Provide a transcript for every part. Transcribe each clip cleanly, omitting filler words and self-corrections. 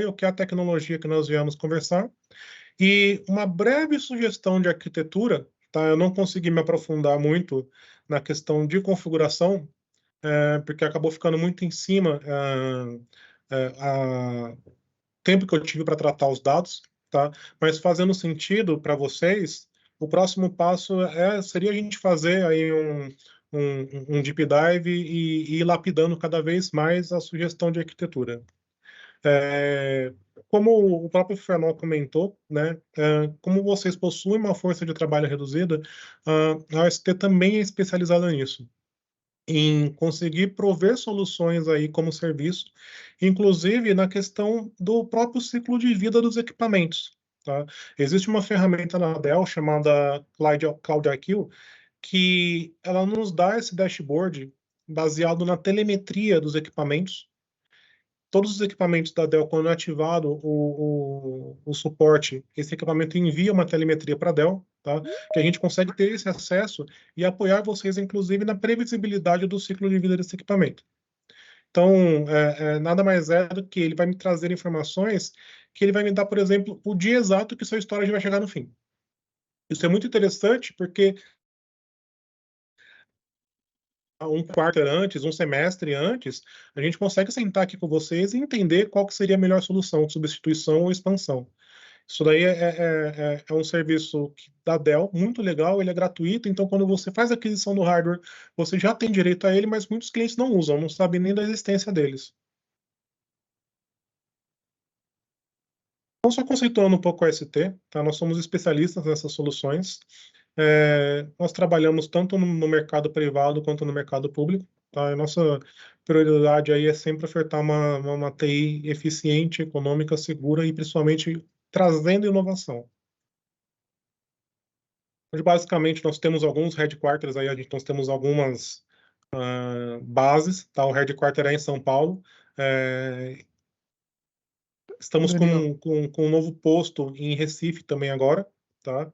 o que é a tecnologia que nós viemos conversar, e uma breve sugestão de arquitetura, tá? Eu não consegui me aprofundar muito na questão de configuração, porque acabou ficando muito em cima tempo que eu tive para tratar os dados, tá? Mas fazendo sentido para vocês, o próximo passo seria a gente fazer aí um deep dive e ir lapidando cada vez mais a sugestão de arquitetura. Como o próprio Fernando comentou, né, como vocês possuem uma força de trabalho reduzida, a OST também é especializada nisso, em conseguir prover soluções aí como serviço, inclusive na questão do próprio ciclo de vida dos equipamentos. Tá? Existe uma ferramenta na Dell chamada CloudIQ, que ela nos dá esse dashboard baseado na telemetria dos equipamentos. Todos os equipamentos da Dell, quando é ativado o suporte, esse equipamento envia uma telemetria para a Dell, tá? Que a gente consegue ter esse acesso e apoiar vocês, inclusive, na previsibilidade do ciclo de vida desse equipamento. Então, nada mais é do que ele vai me trazer informações que ele vai me dar, por exemplo, o dia exato que seu storage vai chegar no fim. Isso é muito interessante porque um quarto antes, um semestre antes, a gente consegue sentar aqui com vocês e entender qual que seria a melhor solução, substituição ou expansão. Isso daí é um serviço da Dell, muito legal, ele é gratuito, então quando você faz a aquisição do hardware, você já tem direito a ele, mas muitos clientes não usam, não sabem nem da existência deles. Então, só conceituando um pouco o ST, tá? Nós somos especialistas nessas soluções. Nós trabalhamos tanto no mercado privado quanto no mercado público. Tá? A nossa prioridade aí é sempre ofertar uma TI eficiente, econômica, segura e principalmente trazendo inovação. Hoje, basicamente, nós temos alguns headquarters aí, nós temos algumas bases. Tá? O headquarter é em São Paulo. Estamos com um novo posto em Recife também agora, tá?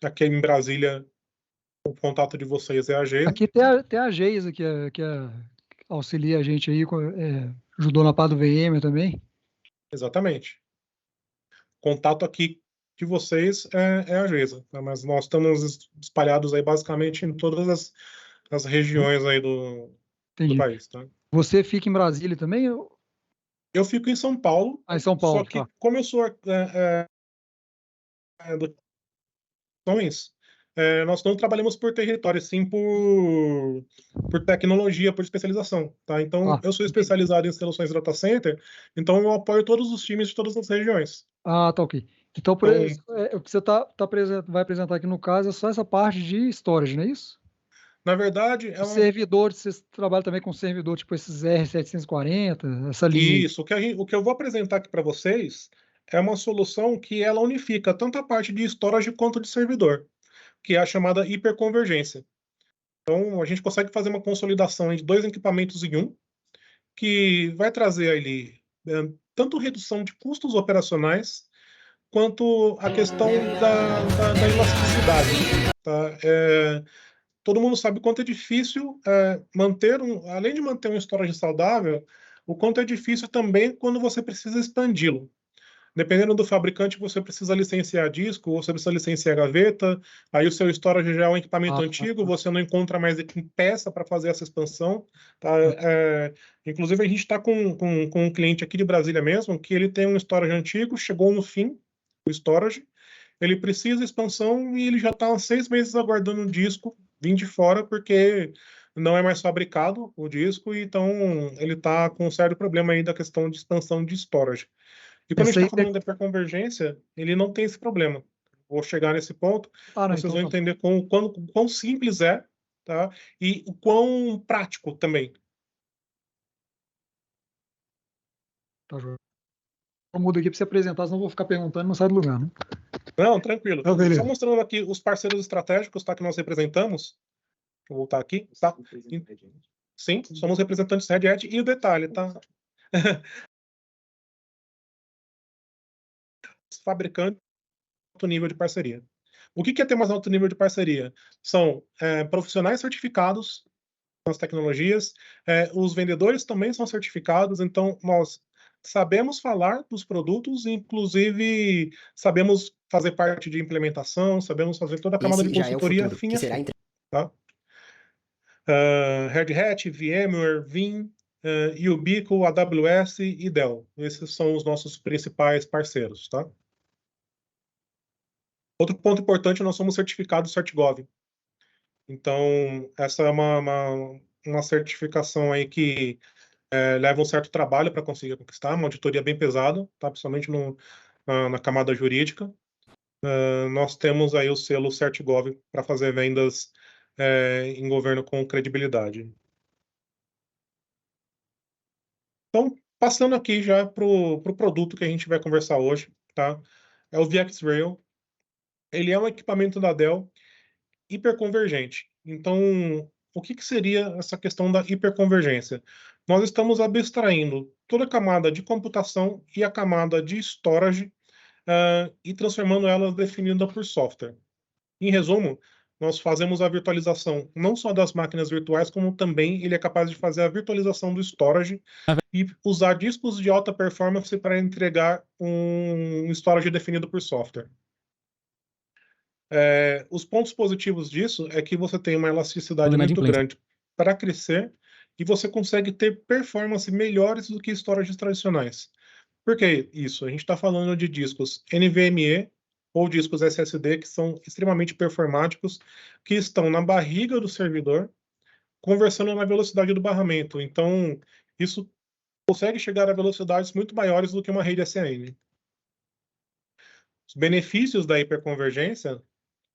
Aqui em Brasília, o contato de vocês é a Geisa. Aqui tem a Geisa, que auxilia a gente aí, ajudou na parte do VM também. Exatamente. Contato aqui de vocês é a Geisa, tá? Mas nós estamos espalhados aí basicamente em todas as regiões aí do país, tá? Você fica em Brasília também? Eu fico em São Paulo, em São Paulo, só que como eu sou do nós não trabalhamos por território, sim por tecnologia, por especialização, tá? Então, eu sou especializado em soluções de data center, então eu apoio todos os times de todas as regiões. Tá ok. Então, o que você vai apresentar aqui no caso é só essa parte de storage, não é isso? Na verdade, servidor, você trabalha também com servidor, tipo esses R740, essa linha. Isso, o que eu vou apresentar aqui para vocês é uma solução que ela unifica tanto a parte de storage quanto de servidor, que é a chamada hiperconvergência. Então, a gente consegue fazer uma consolidação de dois equipamentos em um, que vai trazer ali tanto redução de custos operacionais, quanto a questão da elasticidade. Tá? Todo mundo sabe o quanto é difícil além de manter um storage saudável, o quanto é difícil também quando você precisa expandi-lo. Dependendo do fabricante, você precisa licenciar disco, ou você precisa licenciar gaveta, aí o seu storage já é um equipamento antigo, você não encontra mais peça para fazer essa expansão. Tá? Inclusive, a gente está com um cliente aqui de Brasília mesmo, que ele tem um storage antigo, chegou no fim, o storage, ele precisa de expansão e ele já está há 6 meses aguardando o disco vir de fora, porque não é mais fabricado o disco, então ele está com um sério problema aí da questão de expansão de storage. E quando a gente está falando da hiperconvergência, ele não tem esse problema. Vou chegar nesse ponto, vocês vão entender quão simples é, tá? E o quão prático também. Tá, João. Eu mudo aqui para você apresentar, senão eu vou ficar perguntando e não sai do lugar, né? Não, tranquilo. Só mostrando aqui os parceiros estratégicos, tá, que nós representamos. Vou voltar aqui, tá? Sim, somos representantes Red Hat. E o detalhe, tá? Fabricante alto nível de parceria. O que é ter mais alto nível de parceria? São profissionais certificados nas tecnologias, os vendedores também são certificados, então nós sabemos falar dos produtos, inclusive sabemos fazer parte de implementação, sabemos fazer toda a camada de Esse já é o consultoria futuro, fim que a será fim, tá? Red Hat, VMware, Vim, Ubiquiti, AWS e Dell. Esses são os nossos principais parceiros, tá? Outro ponto importante, nós somos certificados CertGov. Então, essa é uma certificação aí que leva um certo trabalho para conseguir conquistar, uma auditoria bem pesada, tá? Principalmente na camada jurídica. Nós temos aí o selo CertGov para fazer vendas em governo com credibilidade. Então, passando aqui já para o produto que a gente vai conversar hoje, tá? É o VxRail. Ele é um equipamento da Dell hiperconvergente. Então, o que seria essa questão da hiperconvergência? Nós estamos abstraindo toda a camada de computação e a camada de storage e transformando elas definida por software. Em resumo, nós fazemos a virtualização não só das máquinas virtuais, como também ele é capaz de fazer a virtualização do storage e usar discos de alta performance para entregar um storage definido por software. Os pontos positivos disso é que você tem uma elasticidade muito grande para crescer e você consegue ter performance melhores do que storages tradicionais. Por que isso? A gente está falando de discos NVMe ou discos SSD que são extremamente performáticos, que estão na barriga do servidor, conversando na velocidade do barramento. Então, isso consegue chegar a velocidades muito maiores do que uma rede SAN. Os benefícios da hiperconvergência,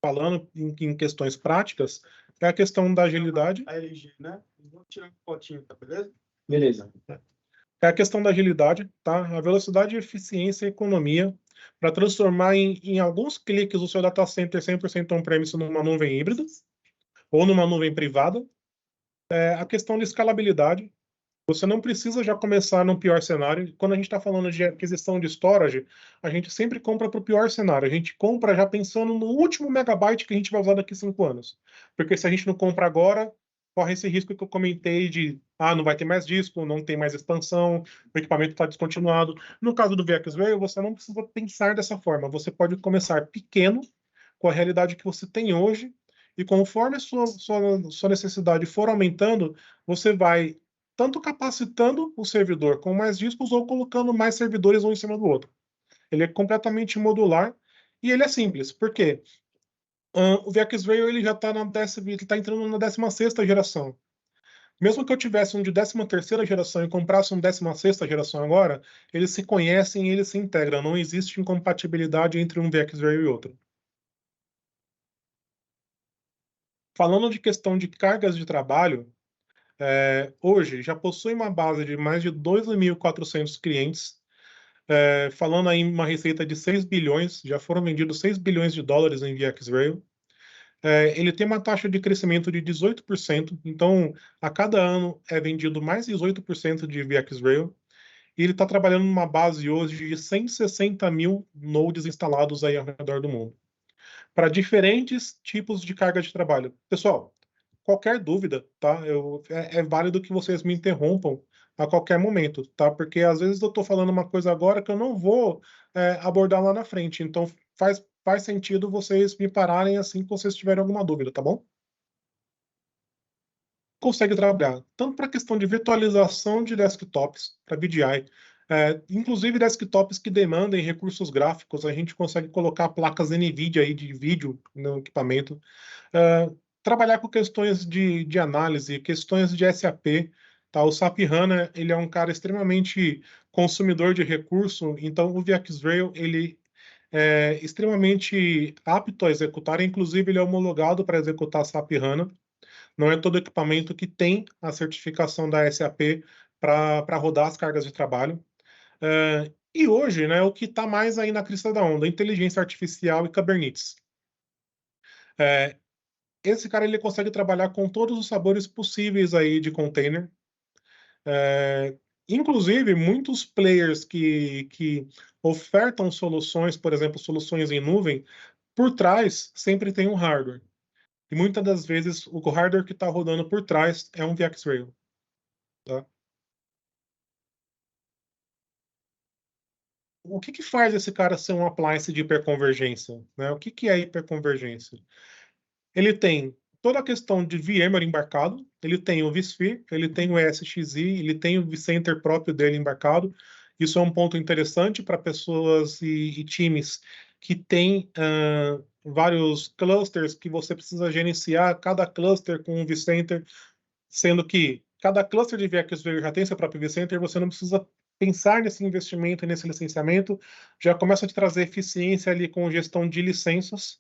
falando em questões práticas, é a questão da agilidade. A LG, né? Vou tirar uma fotinha, tá beleza? Beleza. É a questão da agilidade, tá? A velocidade, eficiência e economia para transformar em alguns cliques o seu data center 100% on-premise numa nuvem híbrida ou numa nuvem privada. A questão de escalabilidade. Você não precisa já começar no pior cenário. Quando a gente está falando de aquisição de storage, a gente sempre compra para o pior cenário. A gente compra já pensando no último megabyte que a gente vai usar daqui a 5 anos. Porque se a gente não compra agora, corre esse risco que eu comentei de não vai ter mais disco, não tem mais expansão, o equipamento está descontinuado. No caso do VxRail, você não precisa pensar dessa forma. Você pode começar pequeno, com a realidade que você tem hoje, e conforme a sua necessidade for aumentando, você vai tanto capacitando o servidor com mais discos ou colocando mais servidores um em cima do outro. Ele é completamente modular e ele é simples. Por quê? O VxRail ele já está entrando na 16ª geração. Mesmo que eu tivesse um de 13ª geração e comprasse um 16ª geração agora, eles se conhecem e eles se integram. Não existe incompatibilidade entre um VxRail e outro. Falando de questão de cargas de trabalho, hoje já possui uma base de mais de 2.400 clientes, falando aí uma receita de 6 bilhões, já foram vendidos 6 bilhões de dólares em VxRail. Ele tem uma taxa de crescimento de 18%, então a cada ano é vendido mais 18% de VxRail, e ele está trabalhando numa base hoje de 160 mil nodes instalados aí ao redor do mundo, para diferentes tipos de carga de trabalho. Pessoal, qualquer dúvida, tá? É válido que vocês me interrompam a qualquer momento, tá? Porque às vezes eu estou falando uma coisa agora que eu não vou abordar lá na frente. Então faz sentido vocês me pararem assim que vocês tiverem alguma dúvida, tá bom? Consegue trabalhar tanto para a questão de virtualização de desktops, para VDI, inclusive desktops que demandem recursos gráficos, a gente consegue colocar placas NVIDIA aí de vídeo no equipamento. Trabalhar com questões de análise, questões de SAP, tá? O SAP HANA, ele é um cara extremamente consumidor de recurso, então o VxRail, ele é extremamente apto a executar, inclusive ele é homologado para executar SAP HANA. Não é todo equipamento que tem a certificação da SAP para rodar as cargas de trabalho. E hoje, né, o que está mais aí na crista da onda, inteligência artificial e Kubernetes. Esse cara ele consegue trabalhar com todos os sabores possíveis aí de container. Inclusive, muitos players que ofertam soluções, por exemplo, soluções em nuvem, por trás sempre tem um hardware. E muitas das vezes o hardware que está rodando por trás é um VxRail. Tá? o que faz esse cara ser um appliance de hiperconvergência, né? O que é hiperconvergência? Ele tem toda a questão de VMware embarcado, ele tem o vSphere, ele tem o ESXi, ele tem o vCenter próprio dele embarcado. Isso é um ponto interessante para pessoas e times que têm vários clusters que você precisa gerenciar, cada cluster com um vCenter, sendo que cada cluster de VxRail já tem seu próprio vCenter, você não precisa pensar nesse investimento e nesse licenciamento, já começa a te trazer eficiência ali com gestão de licenças.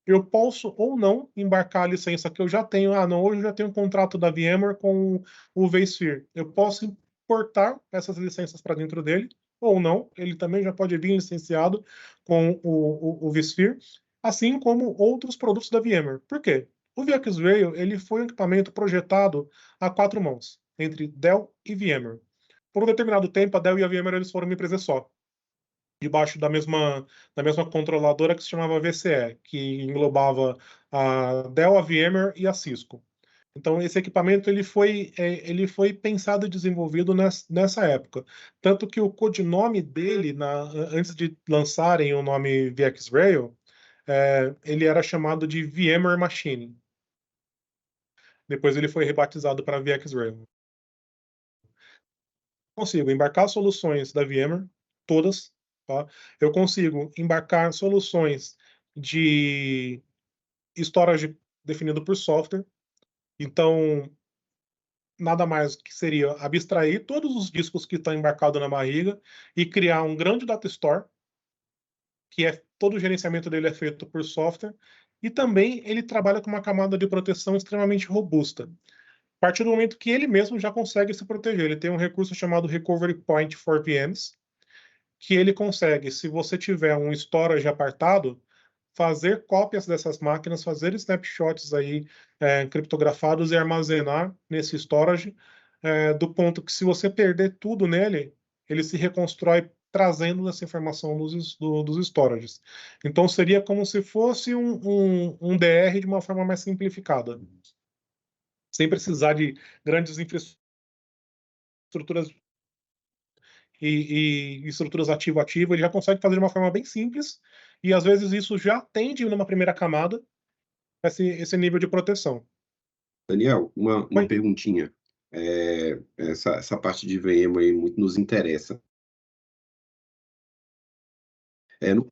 Eu posso ou não embarcar a licença que eu já tenho. Ah, não, hoje eu já tenho um contrato da VMware com o vSphere. Eu posso importar essas licenças para dentro dele, ou não. Ele também já pode vir licenciado com o vSphere, assim como outros produtos da VMware. Por quê? O VxRail ele foi um equipamento projetado a 4 mãos, entre Dell e VMware. Por um determinado tempo, a Dell e a VMware eles foram uma empresa só, debaixo da mesma controladora que se chamava VCE, que englobava a Dell, a VMware e a Cisco. Então, esse equipamento ele foi pensado e desenvolvido nessa época. Tanto que o codinome dele, antes de lançarem o nome VxRail, ele era chamado de VMware Machine. Depois ele foi rebatizado para VxRail. Consigo embarcar soluções da VMware, todas, tá? Eu consigo embarcar soluções de storage definido por software. Então, nada mais que seria abstrair todos os discos que estão embarcados na barriga e criar um grande data store, que todo o gerenciamento dele é feito por software, e também ele trabalha com uma camada de proteção extremamente robusta. A partir do momento que ele mesmo já consegue se proteger, ele tem um recurso chamado Recovery Point for VMs, que ele consegue, se você tiver um storage apartado, fazer cópias dessas máquinas, fazer snapshots aí criptografados e armazenar nesse storage, do ponto que se você perder tudo nele, ele se reconstrói trazendo essa informação dos storages. Então seria como se fosse um DR de uma forma mais simplificada, sem precisar de grandes infraestruturas e estruturas ativo-ativo, ele já consegue fazer de uma forma bem simples, e às vezes isso já atende numa primeira camada esse nível de proteção. Daniel, uma Oi. perguntinha. Essa parte de VM aí muito nos interessa. No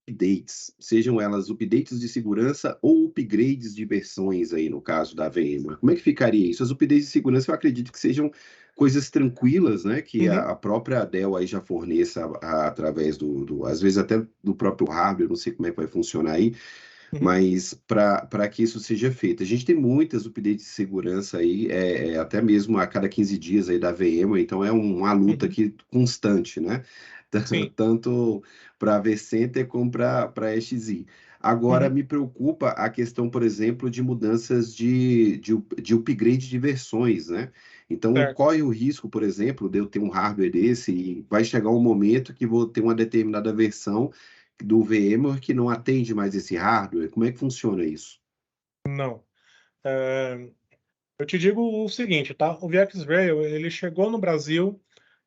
updates, sejam elas updates de segurança ou upgrades de versões aí, no caso da VMware, como é que ficaria isso? As updates de segurança eu acredito que sejam coisas tranquilas, né, que a própria Dell aí já forneça através às vezes até do próprio hardware, não sei como é que vai funcionar aí, mas para que isso seja feito. A gente tem muitas updates de segurança aí, até mesmo a cada 15 dias aí da VMware, então é uma luta aqui constante, né? Sim. Tanto para a vCenter como para a XI. Agora, me preocupa a questão, por exemplo, de mudanças de upgrade de versões, né? Então, Certo. corre o risco, por exemplo, de eu ter um hardware desse e vai chegar um momento que vou ter uma determinada versão do VMware que não atende mais esse hardware? Como é que funciona isso? Não. Eu te digo o seguinte, tá? O VxRail, ele chegou no Brasil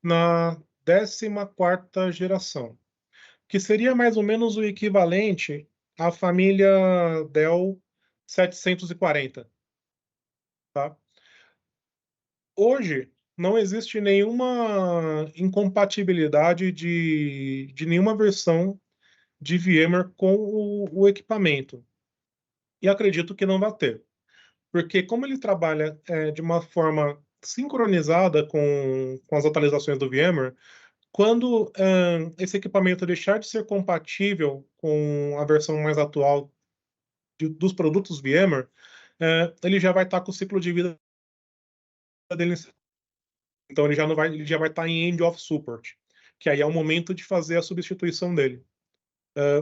na 14ª geração, que seria mais ou menos o equivalente à família Dell 740, tá? Hoje, não existe nenhuma incompatibilidade de nenhuma versão de VMware com o equipamento. E acredito que não vai ter. Porque como ele trabalha de uma forma sincronizada com as atualizações do VMware, quando esse equipamento deixar de ser compatível com a versão mais atual dos produtos VMware, ele já vai estar com o ciclo de vida dele. Então ele já vai estar em end of support, que aí é o momento de fazer a substituição dele.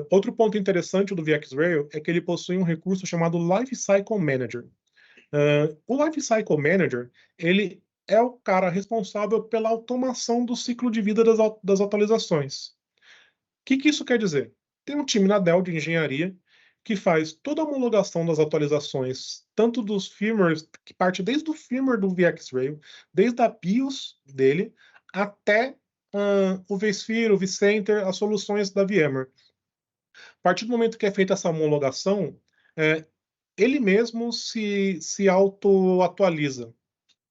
Outro ponto interessante do VxRail é que ele possui um recurso chamado Lifecycle Manager. O Lifecycle Manager, ele é o cara responsável pela automação do ciclo de vida das atualizações. O que isso quer dizer? Tem um time na Dell de engenharia que faz toda a homologação das atualizações, tanto dos firmwares, que parte desde o firmware do VxRail, desde a BIOS dele, até o vSphere, o vCenter, as soluções da VMware. A partir do momento que é feita essa homologação, ele mesmo se auto-atualiza.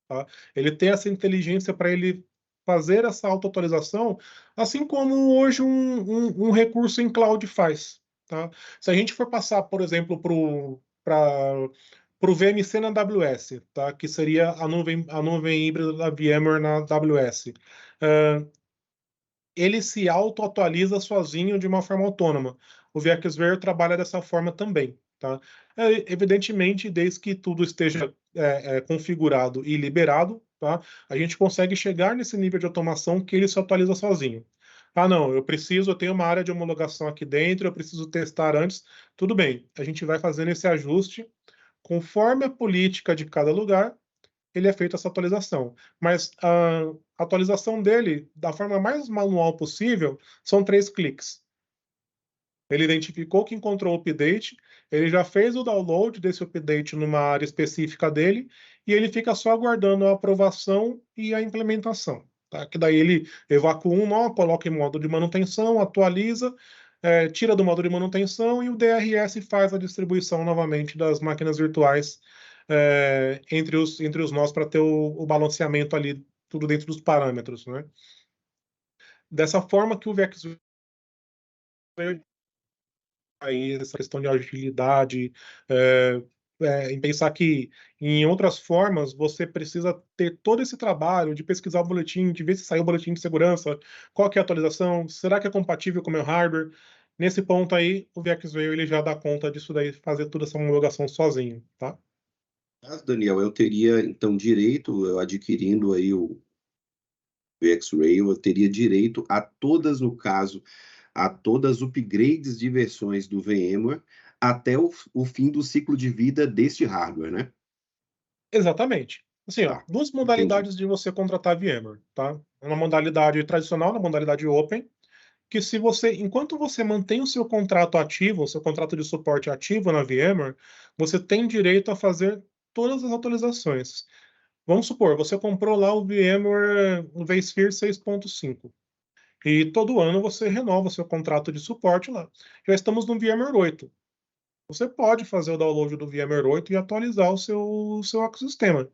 Tá? Ele tem essa inteligência para ele fazer essa auto-atualização, assim como hoje um recurso em cloud faz. Tá? Se a gente for passar, por exemplo, para o VMC na AWS, tá? Que seria a nuvem híbrida da VMware na AWS. Ele se auto-atualiza sozinho de uma forma autônoma. O VxRail trabalha dessa forma também. Tá? Evidentemente, desde que tudo esteja configurado e liberado, tá? A gente consegue chegar nesse nível de automação que ele se atualiza sozinho. Ah, não, eu tenho uma área de homologação aqui dentro, eu preciso testar antes. Tudo bem, a gente vai fazendo esse ajuste conforme a política de cada lugar, ele é feita essa atualização. Mas a atualização dele, da forma mais manual possível, são 3 cliques. Ele identificou que encontrou o update, ele já fez o download desse update numa área específica dele, e ele fica só aguardando a aprovação e a implementação. Tá? Que daí ele evacua um nó, coloca em modo de manutenção, atualiza, tira do modo de manutenção e o DRS faz a distribuição novamente das máquinas virtuais entre os nós para ter o balanceamento ali, tudo dentro dos parâmetros. Né? Dessa forma que o VxRail aí essa questão de agilidade, em pensar que em outras formas você precisa ter todo esse trabalho de pesquisar o boletim, de ver se saiu o boletim de segurança, qual que é a atualização, será que é compatível com o meu hardware. Nesse ponto aí, o VxRail ele já dá conta disso daí, fazer toda essa homologação sozinho, tá? Daniel, eu teria, então, direito, eu adquirindo aí o VxRail, eu teria direito a todas, no caso, a todas as upgrades de versões do VMware até o fim do ciclo de vida deste hardware, né? Exatamente. Assim, ó, Tá, duas entendi. modalidades de você contratar VMware, tá? Na modalidade tradicional, na modalidade open, que se você, enquanto você mantém o seu contrato ativo, o seu contrato de suporte ativo na VMware, você tem direito a fazer todas as atualizações. Vamos supor, você comprou lá o VMware, o vSphere 6.5, e todo ano você renova o seu contrato de suporte lá. Já estamos no VMware 8. Você pode fazer o download do VMware 8 e atualizar o seu ecossistema.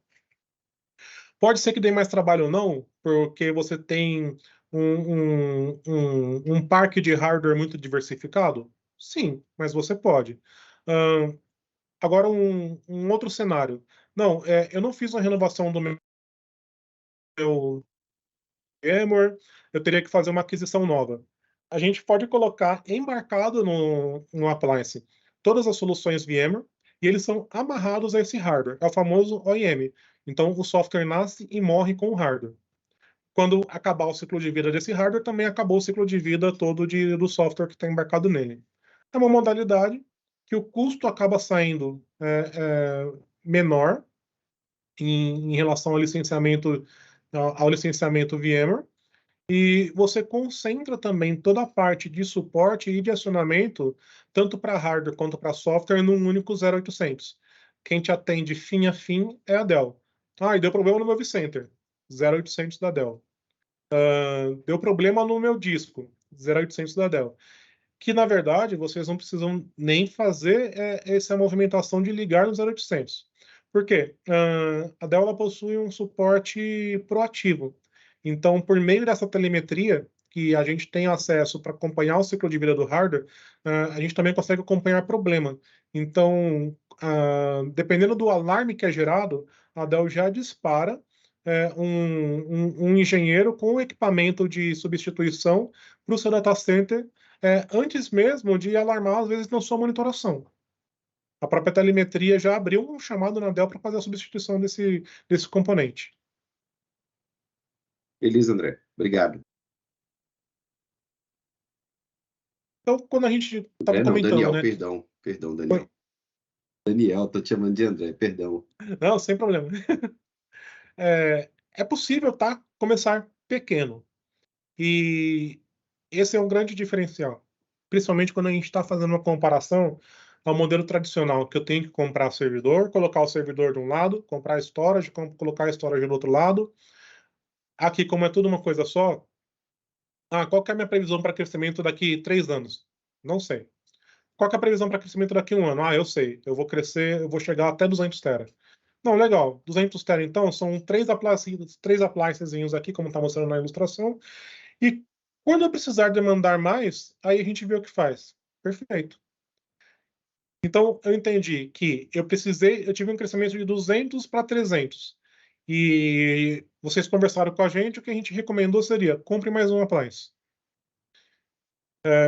Pode ser que dê mais trabalho ou não, porque você tem um parque de hardware muito diversificado? Sim, mas você pode. Agora, um outro cenário. Não, eu não fiz uma renovação do meu VMware, eu teria que fazer uma aquisição nova. A gente pode colocar embarcado no appliance todas as soluções VMware e eles são amarrados a esse hardware. É o famoso OEM. Então, o software nasce e morre com o hardware. Quando acabar o ciclo de vida desse hardware, também acabou o ciclo de vida todo do software que está embarcado nele. É uma modalidade que o custo acaba saindo menor em relação ao licenciamento VMware, e você concentra também toda a parte de suporte e de acionamento, tanto para hardware quanto para software, num único 0800. Quem te atende fim a fim é a Dell. Ah, e deu problema no meu vCenter, 0800 da Dell. Deu problema no meu disco, 0800 da Dell. Que, na verdade, vocês não precisam nem fazer essa movimentação de ligar no 0800. Por quê? A Dell ela possui um suporte proativo. Então, por meio dessa telemetria, que a gente tem acesso para acompanhar o ciclo de vida do hardware, a gente também consegue acompanhar problema. Então, dependendo do alarme que é gerado, a Dell já dispara um engenheiro com equipamento de substituição para o seu data center antes mesmo de alarmar, às vezes, na sua monitoração. A própria telemetria já abriu um chamado na Dell para fazer a substituição desse componente. Beleza, André. Obrigado. Então, quando a gente estava André, não, comentando, Daniel, né? perdão, Daniel. Daniel, tô te chamando de André, perdão. Não, sem problema. É possível, tá? Começar pequeno. E esse é um grande diferencial. Principalmente quando a gente está fazendo uma comparação ao modelo tradicional, que eu tenho que comprar servidor, colocar o servidor de um lado, comprar storage, colocar storage do outro lado. Aqui, como é tudo uma coisa só, qual que é a minha previsão para crescimento daqui 3 anos? Não sei. Qual que é a previsão para crescimento daqui 1 ano? Eu sei. Eu vou crescer, eu vou chegar até 200 tera. Não, legal. 200 tera, então, são 3 appliancezinhos aqui, como está mostrando na ilustração. E quando eu precisar demandar mais, aí a gente vê o que faz. Perfeito. Então, eu entendi que eu tive um crescimento de 200 para 300. E vocês conversaram com a gente, o que a gente recomendou seria, compre mais um appliance.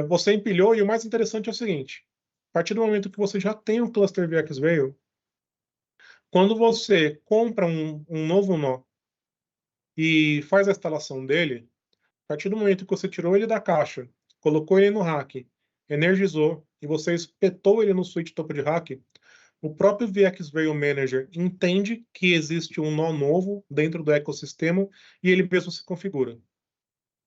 Você empilhou, e o mais interessante é o seguinte, a partir do momento que você já tem um cluster VxRail, quando você compra um novo nó e faz a instalação dele, a partir do momento que você tirou ele da caixa, colocou ele no rack, energizou e você espetou ele no switch topo de rack, o próprio VxRail Manager entende que existe um nó novo dentro do ecossistema e ele mesmo se configura. O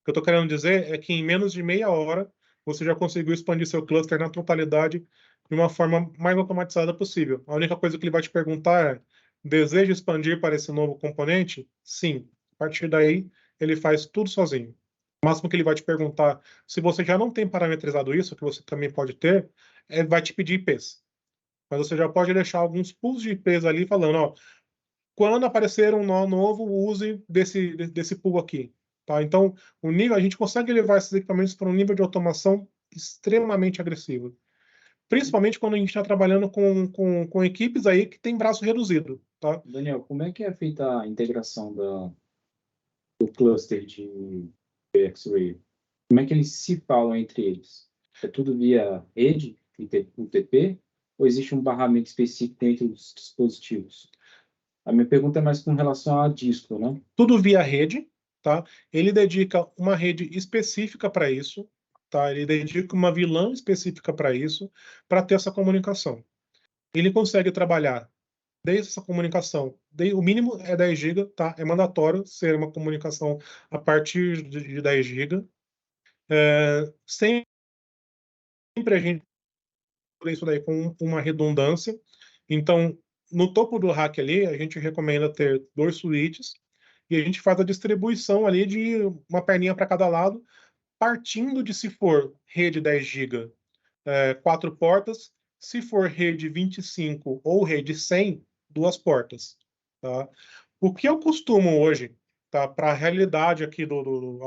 que eu estou querendo dizer é que em menos de meia hora você já conseguiu expandir seu cluster na totalidade de uma forma mais automatizada possível. A única coisa que ele vai te perguntar é: deseja expandir para esse novo componente? Sim. A partir daí, ele faz tudo sozinho. O máximo que ele vai te perguntar, se você já não tem parametrizado isso, que você também pode ter, vai te pedir IPs. Mas você já pode deixar alguns pools de IPs ali falando, ó, quando aparecer um nó novo, use desse pool aqui. Tá? Então, a gente consegue levar esses equipamentos para um nível de automação extremamente agressivo. Principalmente quando a gente está trabalhando com equipes aí que tem braço reduzido. Tá? Daniel, como é que é feita a integração do cluster de VxRail? Como é que eles se falam entre eles? É tudo via rede, UTP, ou existe um barramento específico dentro dos dispositivos? A minha pergunta é mais com relação a disco, né? Tudo via rede, tá? Ele dedica uma rede específica para isso, tá? Ele dedica uma VLAN específica para isso, para ter essa comunicação. Ele consegue trabalhar desde essa comunicação, o mínimo é 10 GB, tá? É mandatório ser uma comunicação a partir de 10 GB. Sempre a gente faz isso daí com uma redundância. Então, no topo do rack ali, a gente recomenda ter 2 switches e a gente faz a distribuição ali de uma perninha para cada lado, partindo de, se for rede 10 GB, 4 portas, se for rede 25 ou rede 100, 2 portas. Tá? O que eu costumo hoje, tá, para a realidade aqui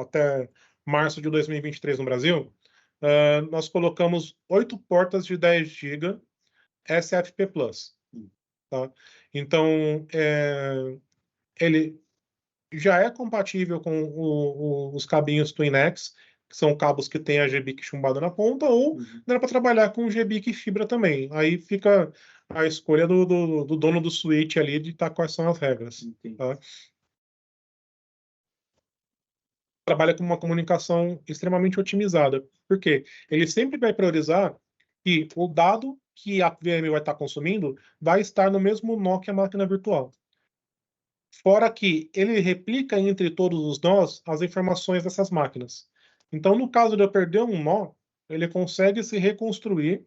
até março de 2023 no Brasil, nós colocamos 8 portas de 10 GB SFP+. Tá? Então, ele já é compatível com os cabinhos Twinex, que são cabos que tem a GBIC chumbada na ponta, ou dá para trabalhar com GBIC fibra também. Aí fica a escolha do dono do switch ali de quais são as regras. Tá? Trabalha com uma comunicação extremamente otimizada. Por quê? Ele sempre vai priorizar que o dado que a VM vai estar consumindo vai estar no mesmo nó que a máquina virtual. Fora que ele replica entre todos os nós as informações dessas máquinas. Então, no caso de eu perder um nó, ele consegue se reconstruir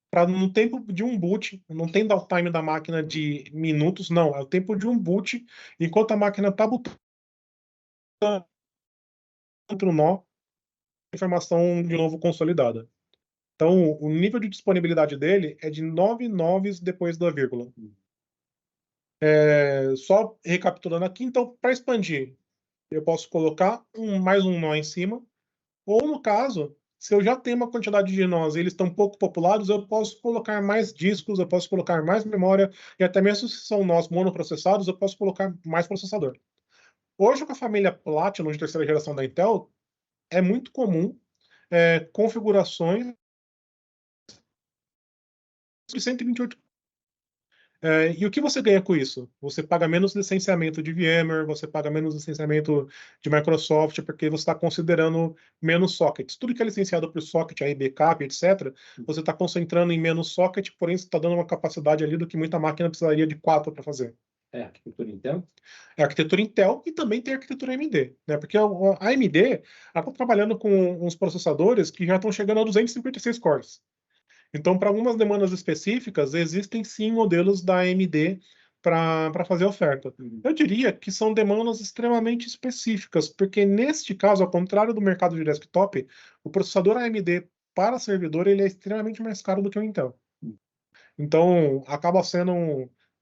para no tempo de um boot, não tem downtime da máquina de minutos, não, é o tempo de um boot, enquanto a máquina está botando outro nó, informação de novo consolidada. Então, o nível de disponibilidade dele é de 9 noves depois da vírgula. Só recapitulando aqui, então, para expandir, eu posso colocar mais um nó em cima, ou no caso, se eu já tenho uma quantidade de nós e eles estão pouco populados, eu posso colocar mais discos, eu posso colocar mais memória, e até mesmo se são nós monoprocessados, eu posso colocar mais processador. Hoje, com a família Platinum de terceira geração da Intel, é muito comum configurações de 128. E o que você ganha com isso? Você paga menos licenciamento de VMware, você paga menos licenciamento de Microsoft, porque você está considerando menos sockets. Tudo que é licenciado por socket, aí backup, etc., você está concentrando em menos socket, porém você está dando uma capacidade ali do que muita máquina precisaria de 4 para fazer. É arquitetura Intel? É arquitetura Intel e também tem arquitetura AMD, né? Porque a AMD está trabalhando com uns processadores que já estão chegando a 256 cores. Então, para algumas demandas específicas, existem sim modelos da AMD para fazer a oferta. Eu diria que são demandas extremamente específicas, porque neste caso, ao contrário do mercado de desktop, o processador AMD para servidor ele é extremamente mais caro do que o Intel. Então, acaba sendo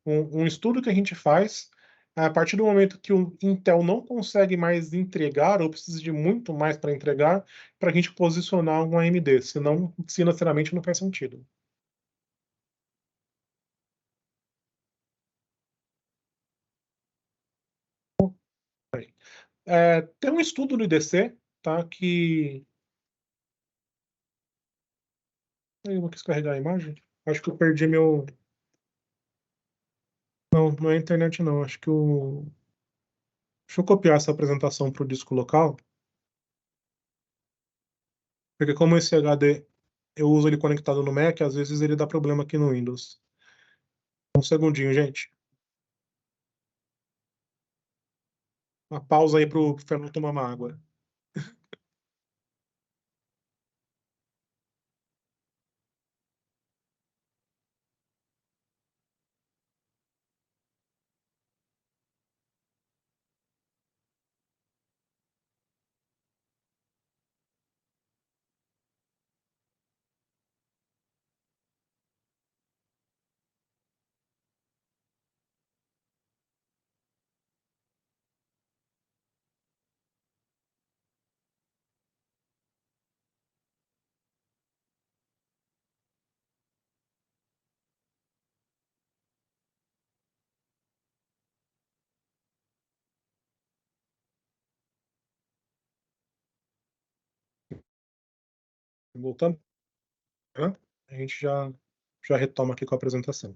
um estudo que a gente faz a partir do momento que o Intel não consegue mais entregar ou precisa de muito mais para entregar, para a gente posicionar um AMD, senão financeiramente não faz sentido. Tem um estudo no IDC, tá, que... Eu não quis carregar a imagem. Acho que eu perdi meu... Não, não é a internet não. Acho que o... Deixa eu copiar essa apresentação para o disco local. Porque como esse HD eu uso ele conectado no Mac, às vezes ele dá problema aqui no Windows. Um segundinho, gente. Uma pausa aí pro Fernando tomar uma água. Voltando, né? A gente já retoma aqui com a apresentação.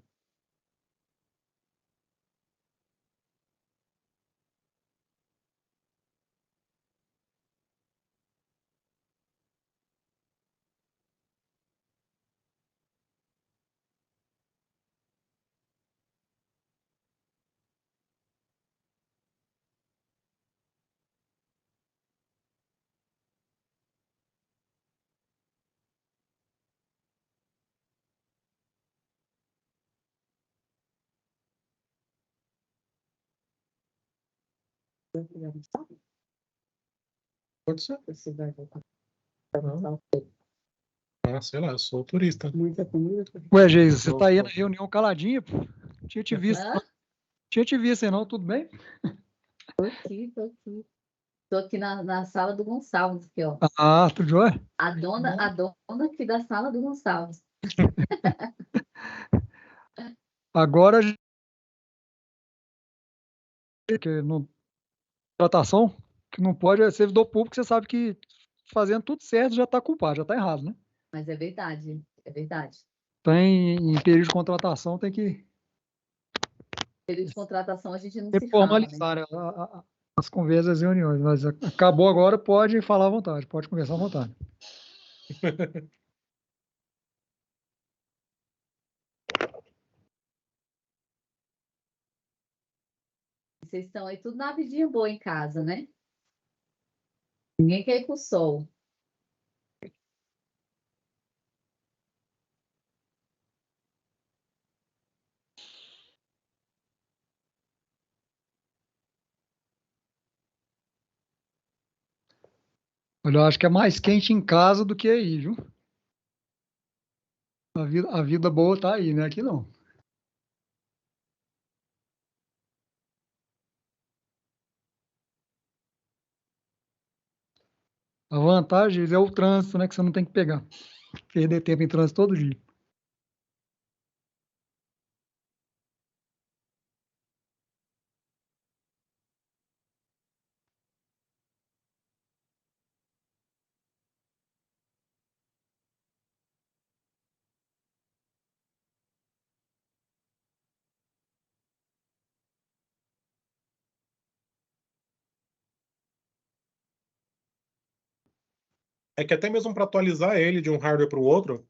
Pode ser. Você vai voltar. Ah, sei lá, eu sou turista. Muita comida. Ué, Geisa, você tá aí na reunião caladinha, pô? Tinha te visto, Hã? tinha te visto aí não, tudo bem? Tô aqui, tô aqui. Tô aqui na sala do Gonçalves, aqui, ó. Ah, tudo jóia? A dona aqui da sala do Gonçalves. Agora, que não, tratação, que não pode é servidor público, você sabe que fazendo tudo certo já tá culpado, já tá errado, né? Mas é verdade, é verdade. Tem, em período de contratação tem que Período de contratação a gente não se fala, né? formalizar né, as conversas e reuniões, mas acabou agora, pode falar à vontade, pode conversar à vontade. Vocês estão aí tudo na vidinha boa em casa, né? Ninguém quer ir pro sol. Olha, eu acho que é mais quente em casa do que aí, viu? A vida boa tá aí, né? Aqui não. A vantagem é o trânsito, né? Que você não tem que pegar. Perder tempo em trânsito todo dia. É que até mesmo para atualizar ele de um hardware para o outro,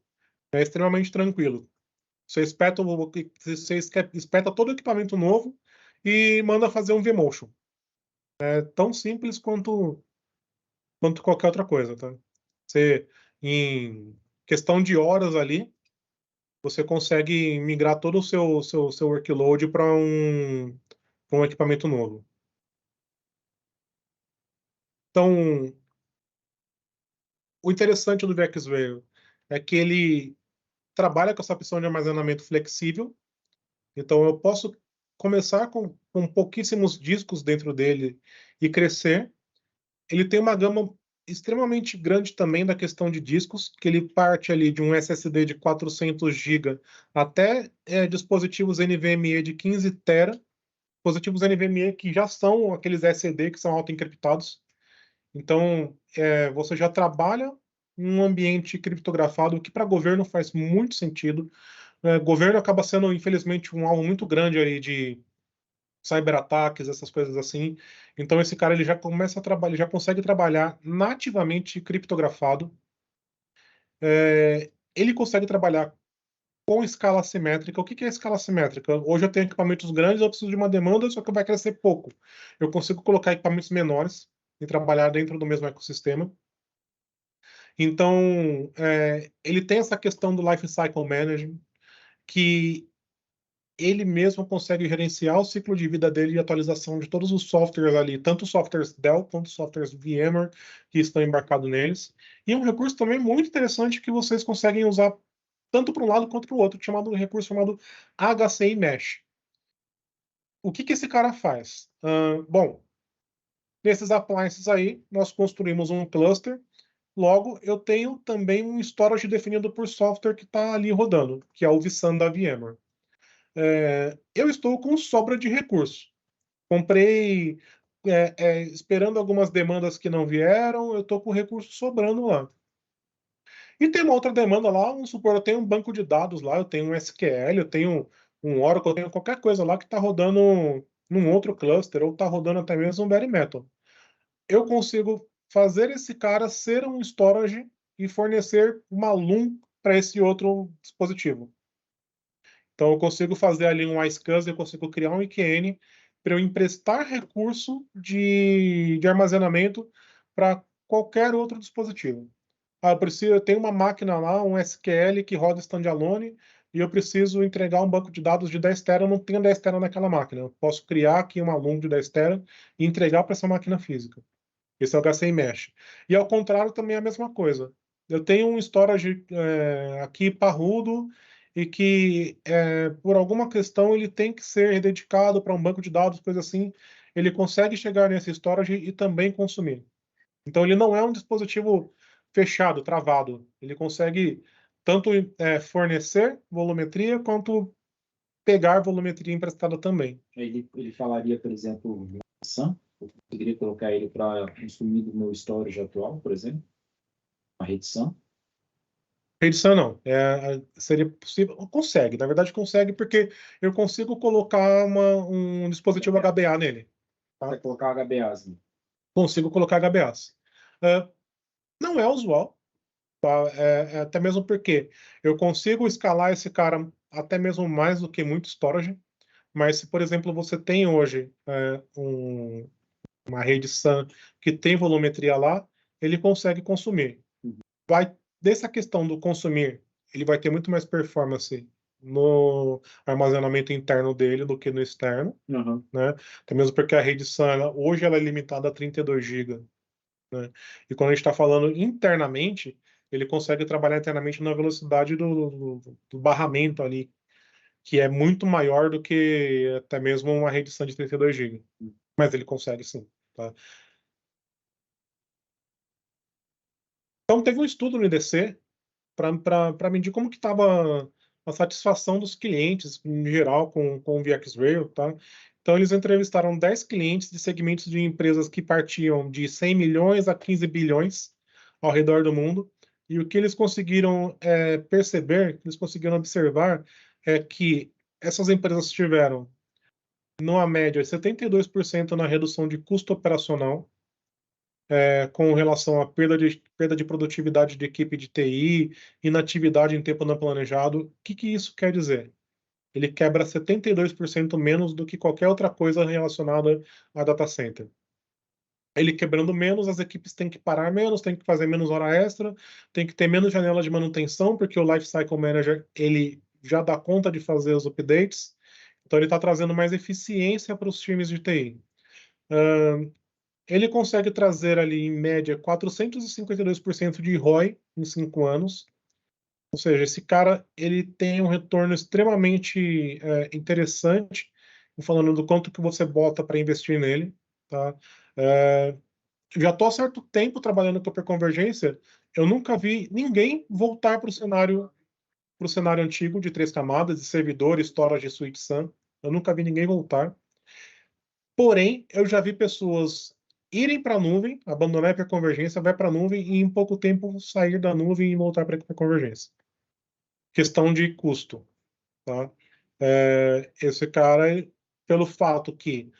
é extremamente tranquilo. Você espeta todo o equipamento novo e manda fazer um vMotion. É tão simples quanto qualquer outra coisa, tá? Você, em questão de horas ali, você consegue migrar todo o seu workload para um equipamento novo. Então, o interessante do VxRail é que ele trabalha com essa opção de armazenamento flexível. Então, eu posso começar com pouquíssimos discos dentro dele e crescer. Ele tem uma gama extremamente grande também da questão de discos, que ele parte ali de um SSD de 400 GB até dispositivos NVMe de 15 TB, dispositivos NVMe que já são aqueles SSD que são auto-encriptados. Então, você já trabalha em um ambiente criptografado, o que para governo faz muito sentido. Governo acaba sendo, infelizmente, um alvo muito grande aí de cyberataques, essas coisas assim. Então esse cara ele já começa a trabalhar, já consegue trabalhar nativamente criptografado. Ele consegue trabalhar com escala simétrica. O que é escala simétrica? Hoje eu tenho equipamentos grandes, eu preciso de uma demanda, só que vai crescer pouco. Eu consigo colocar equipamentos menores e trabalhar dentro do mesmo ecossistema. Então, ele tem essa questão do Life Cycle Management, que ele mesmo consegue gerenciar o ciclo de vida dele e atualização de todos os softwares ali, tanto os softwares Dell quanto os softwares VMware que estão embarcados neles. E é um recurso também muito interessante que vocês conseguem usar tanto para um lado quanto para o outro, chamado um recurso chamado HCI Mesh. O que esse cara faz? Bom, nesses appliances aí, nós construímos um cluster. Logo, eu tenho também um storage definido por software que está ali rodando, que é o vSAN da VMware. Eu estou com sobra de recursos. Comprei esperando algumas demandas que não vieram, eu estou com recurso sobrando lá. E tem uma outra demanda lá, vamos supor, eu tenho um banco de dados lá, eu tenho um SQL, eu tenho um Oracle, eu tenho qualquer coisa lá que está rodando num outro cluster, ou está rodando até mesmo um bare metal. Eu consigo fazer esse cara ser um storage e fornecer uma LUN para esse outro dispositivo. Então, eu consigo fazer ali um iSCSI, eu consigo criar um IQN para eu emprestar recurso de armazenamento para qualquer outro dispositivo. Eu tenho uma máquina lá, um SQL que roda standalone, e eu preciso entregar um banco de dados de 10 TB, eu não tenho 10 TB naquela máquina. Eu posso criar aqui uma LUN de 10 TB e entregar para essa máquina física. Esse é o HCI Mesh. E ao contrário também é a mesma coisa. Eu tenho um storage aqui parrudo e que, por alguma questão, ele tem que ser dedicado para um banco de dados, coisa assim. Ele consegue chegar nesse storage e também consumir. Então, ele não é um dispositivo fechado, travado. Ele consegue tanto fornecer volumetria quanto pegar volumetria emprestada também. Ele falaria, por exemplo, de SAN. Eu poderia colocar ele para consumir do meu storage atual, por exemplo, uma rede SAN. Rede SAN não. Seria possível. Consegue, na verdade consegue, porque eu consigo colocar um dispositivo HBA nele. Vai colocar HBAs. Né? Consigo colocar HBAs. Não é usual, tá? Até mesmo porque eu consigo escalar esse cara até mesmo mais do que muito storage. Mas se, por exemplo, você tem hoje uma rede SAN que tem volumetria lá, ele consegue consumir. Dessa questão do consumir, ele vai ter muito mais performance no armazenamento interno dele do que no externo, né? Até mesmo porque a rede SAN, hoje ela é limitada a 32 GB, né? E quando a gente está falando internamente, ele consegue trabalhar internamente na velocidade do barramento ali, que é muito maior do que até mesmo uma rede SAN de 32 GB. Mas ele consegue sim, tá? Então teve um estudo no IDC para medir como que estava a satisfação dos clientes, em geral, com o VxRail, tá? Então, eles entrevistaram 10 clientes de segmentos de empresas que partiam de 100 milhões a 15 bilhões ao redor do mundo, e o que eles conseguiram perceber, eles conseguiram observar, é que essas empresas tiveram, numa média, 72% na redução de custo operacional, com relação à perda de produtividade de equipe de TI, inatividade em tempo não planejado. O que isso quer dizer? Ele quebra 72% menos do que qualquer outra coisa relacionada a data center. Ele quebrando menos, as equipes têm que parar menos, têm que fazer menos hora extra, tem que ter menos janela de manutenção, porque o Lifecycle Manager ele já dá conta de fazer os updates, então ele está trazendo mais eficiência para os times de TI. Ele consegue trazer ali, em média, 452% de ROI em 5 anos. Ou seja, esse cara ele tem um retorno extremamente interessante, falando do quanto que você bota para investir nele. Tá? Já estou há certo tempo trabalhando com a hiperconvergência, eu nunca vi ninguém voltar para o cenário antigo de 3 camadas, de servidor, storage e switch SAN. Eu nunca vi ninguém voltar. Porém, eu já vi pessoas irem para a nuvem, abandonar a hiperconvergência, vai para a nuvem e em pouco tempo sair da nuvem e voltar para a hiperconvergência. Questão de custo. Tá? Esse cara, pelo fato que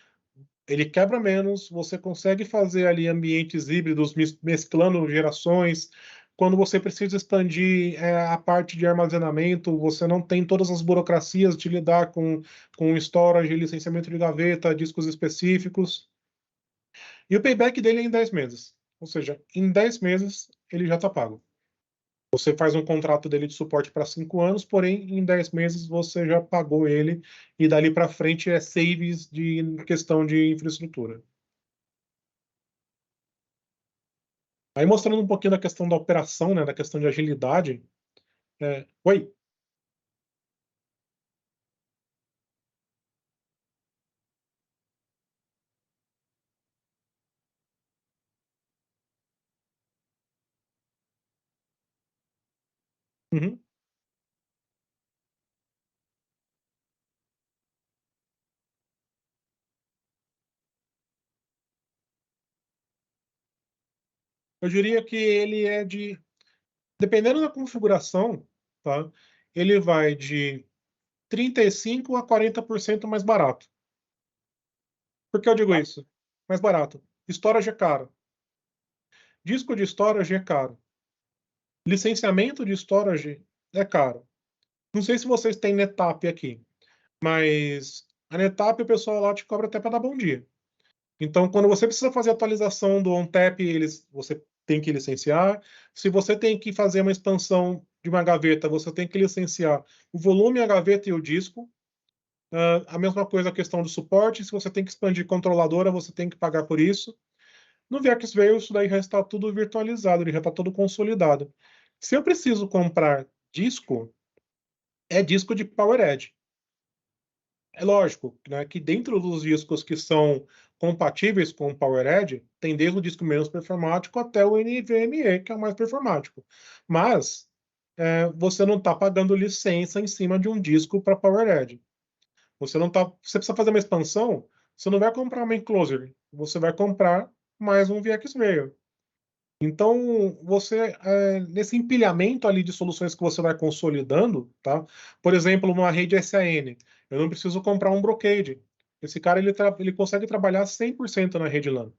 ele quebra menos, você consegue fazer ali ambientes híbridos, mesclando gerações. Quando você precisa expandir a parte de armazenamento, você não tem todas as burocracias de lidar com storage, licenciamento de gaveta, discos específicos. E o payback dele é em 10 meses. Ou seja, em 10 meses ele já está pago. Você faz um contrato dele de suporte para 5 anos, porém, em 10 meses você já pagou ele, e dali para frente é saves de questão de infraestrutura. Aí mostrando um pouquinho da questão da operação, né, da questão de agilidade. Oi? Uhum. Eu diria que ele é de... Dependendo da configuração, tá? Ele vai de 35% a 40% mais barato. Por que eu digo isso? Mais barato. Storage é caro. Disco de storage é caro. Licenciamento de storage é caro. Não sei se vocês têm NetApp aqui, mas a NetApp o pessoal lá te cobra até para dar bom dia. Então, quando você precisa fazer atualização do ONTAP, você tem que licenciar. Se você tem que fazer uma expansão de uma gaveta, você tem que licenciar o volume, a gaveta e o disco. A mesma coisa a questão do suporte. Se você tem que expandir controladora, você tem que pagar por isso. No VxRail, isso daí já está tudo virtualizado, ele já está todo consolidado. Se eu preciso comprar disco, é disco de PowerEdge. É lógico, né, que dentro dos discos que são compatíveis com o PowerEdge, tem desde o disco menos performático até o NVMe, que é o mais performático. Mas você não está pagando licença em cima de um disco para PowerEdge. Você não tá, você precisa fazer uma expansão, você não vai comprar uma enclosure, você vai comprar mais um VxRail. Então, você, nesse empilhamento ali de soluções que você vai consolidando, tá? Por exemplo, numa rede SAN, eu não preciso comprar um Brocade. Esse cara, ele consegue trabalhar 100% na rede LAN,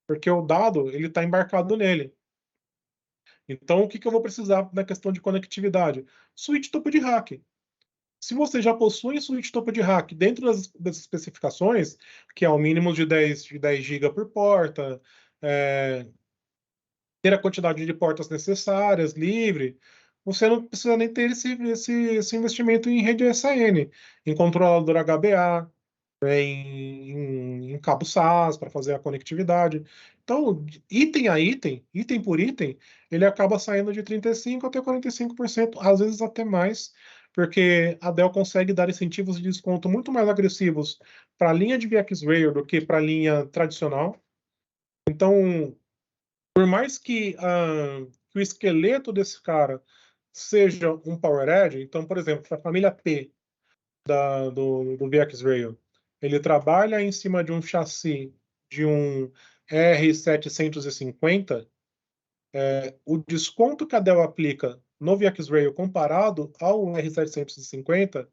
porque o dado, ele está embarcado nele. Então, o que eu vou precisar na questão de conectividade? Switch topo de rack. Se você já possui switch topo de rack dentro das especificações, que é o mínimo de 10 GB por porta, ter a quantidade de portas necessárias, livre, você não precisa nem ter esse investimento em rede SAN, em controlador HBA, em cabo SAS para fazer a conectividade. Então, item a item, item por item, ele acaba saindo de 35% até 45%, às vezes até mais, porque a Dell consegue dar incentivos de desconto muito mais agressivos para a linha de VxRail do que para a linha tradicional. Então, por mais que o esqueleto desse cara seja um PowerEdge, então, por exemplo, a família P do VxRail, ele trabalha em cima de um chassi de um R750, o desconto que a Dell aplica no VxRail comparado ao R750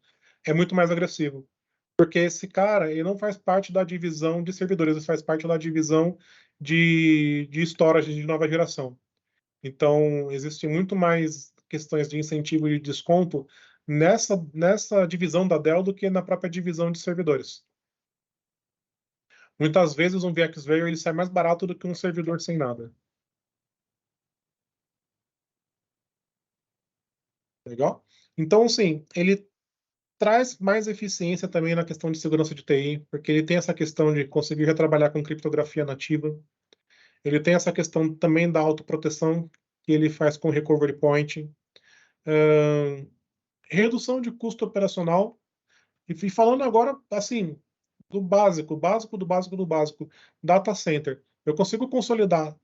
é muito mais agressivo. Porque esse cara, ele não faz parte da divisão de servidores, ele faz parte da divisão de storage de nova geração. Então, existe muito mais questões de incentivo e desconto nessa divisão da Dell do que na própria divisão de servidores. Muitas vezes um VxRail ele sai mais barato do que um servidor sem nada. Legal? Então, assim, ele traz mais eficiência também na questão de segurança de TI, porque ele tem essa questão de conseguir já trabalhar com criptografia nativa. Ele tem essa questão também da autoproteção, que ele faz com recovery point. Redução de custo operacional. E falando agora, assim, do básico, básico do básico do básico, data center. Eu consigo consolidar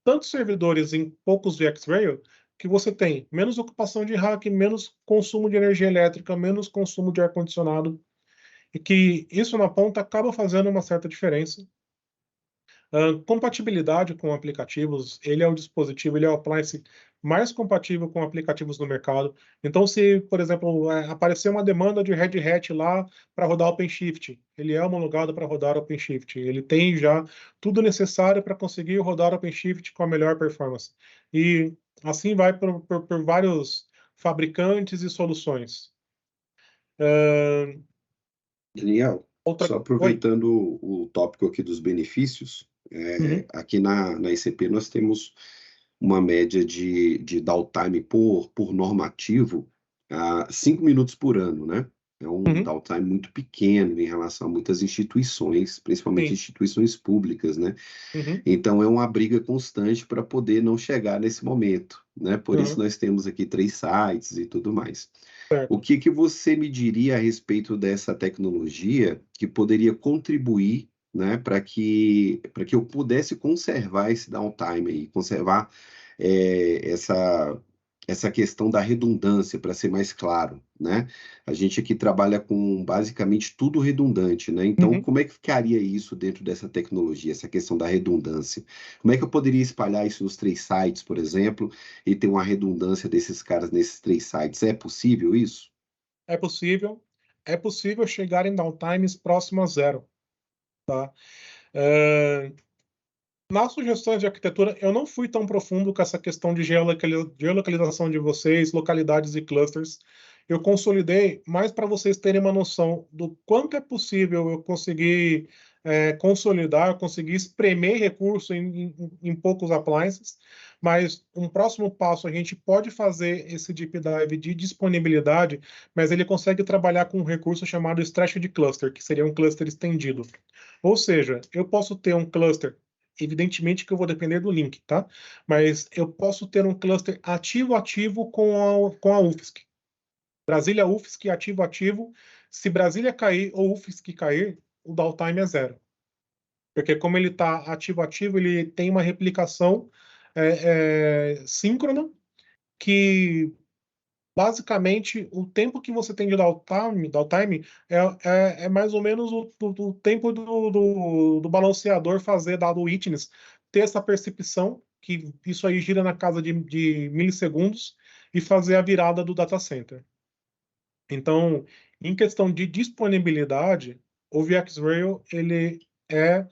tantos servidores em poucos VxRail que você tem menos ocupação de rack, menos consumo de energia elétrica, menos consumo de ar-condicionado, e que isso na ponta acaba fazendo uma certa diferença. Compatibilidade com aplicativos, ele é o dispositivo, ele é o appliance mais compatível com aplicativos no mercado. Então, se, por exemplo, aparecer uma demanda de Red Hat lá para rodar OpenShift, ele é homologado para rodar OpenShift. Ele tem já tudo necessário para conseguir rodar OpenShift com a melhor performance. E assim vai por vários fabricantes e soluções. Daniel, Outra... só Oi? aproveitando o tópico aqui dos benefícios, Uhum, aqui na ICP nós temos uma média de downtime por normativo a 5 minutos por ano, né? É um uhum, downtime muito pequeno em relação a muitas instituições, principalmente sim, instituições públicas, né? uhum, Então é uma briga constante para poder não chegar nesse momento, né? Por isso uhum, nós temos aqui 3 sites e tudo mais. O certo. que você me diria a respeito dessa tecnologia que poderia contribuir, né, para que eu pudesse conservar esse downtime aí, conservar essa questão da redundância, para ser mais claro, né? A gente aqui trabalha com basicamente tudo redundante, né? Então, Uhum. como é que ficaria isso dentro dessa tecnologia, essa questão da redundância? Como é que eu poderia espalhar isso nos 3 sites, por exemplo, e ter uma redundância desses caras nesses 3 sites? É possível isso? É possível. É possível chegar em downtimes próximo a zero. Tá? É, nas sugestões de arquitetura, eu não fui tão profundo com essa questão de geolocalização de vocês, localidades e clusters. Eu consolidei mais para vocês terem uma noção do quanto é possível eu conseguir consolidar, conseguir espremer recurso em poucos appliances. Mas um próximo passo, a gente pode fazer esse deep dive de disponibilidade, mas ele consegue trabalhar com um recurso chamado Stretched Cluster, que seria um cluster estendido. Ou seja, eu posso ter um cluster. Evidentemente que eu vou depender do link, tá? Mas eu posso ter um cluster ativo-ativo com a UFSC. Brasília UFSC ativo-ativo. Se Brasília cair ou UFSC cair, o downtime é zero. Porque como ele está ativo-ativo, ele tem uma replicação síncrona que basicamente, o tempo que você tem de downtime é mais ou menos o tempo do balanceador fazer, dado o witness, ter essa percepção, que isso aí gira na casa de milissegundos, e fazer a virada do data center. Então, em questão de disponibilidade, o VxRail, ele é,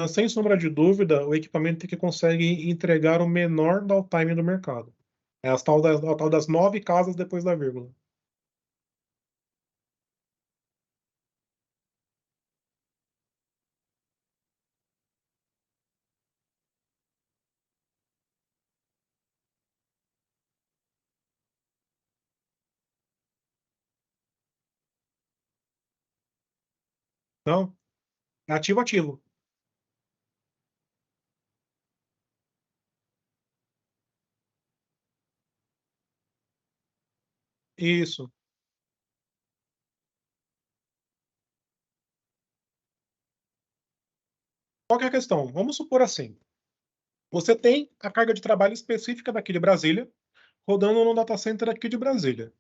sem sombra de dúvida, o equipamento que consegue entregar o menor downtime do mercado. É a tal das 9 casas depois da vírgula. Não, é ativo, ativo. Isso. Qual que é a questão? Vamos supor assim. Você tem a carga de trabalho específica daqui de Brasília, rodando no data center aqui de Brasília.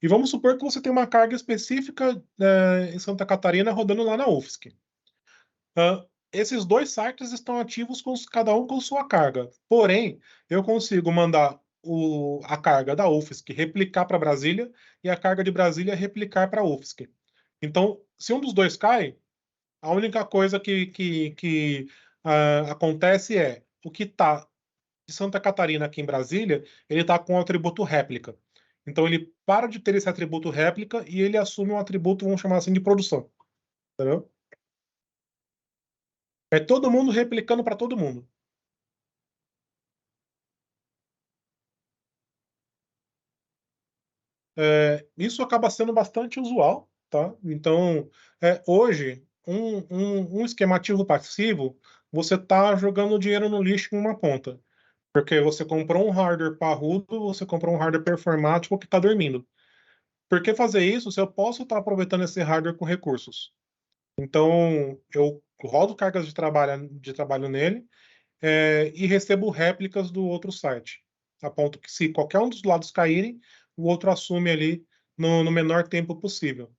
E vamos supor que você tem uma carga específica em Santa Catarina, rodando lá na UFSC. Esses 2 sites estão ativos, cada um com sua carga. Porém, eu consigo mandar a carga da UFSC replicar para Brasília e a carga de Brasília replicar para a UFSC. Então, se um dos dois cai, a única coisa que acontece é o que está de Santa Catarina aqui em Brasília, ele está com o atributo réplica. Então ele para de ter esse atributo réplica e ele assume um atributo, vamos chamar assim, de produção. Entendeu? É todo mundo replicando para todo mundo. Isso acaba sendo bastante usual, tá? Então, hoje, um esquema ativo passivo, você está jogando dinheiro no lixo em uma ponta. Porque você comprou um hardware parrudo, você comprou um hardware performático que está dormindo. Por que fazer isso se eu posso estar aproveitando esse hardware com recursos? Então, eu rodo cargas de trabalho nele, e recebo réplicas do outro site, a ponto que se qualquer um dos lados caírem, o outro assume ali no menor tempo possível.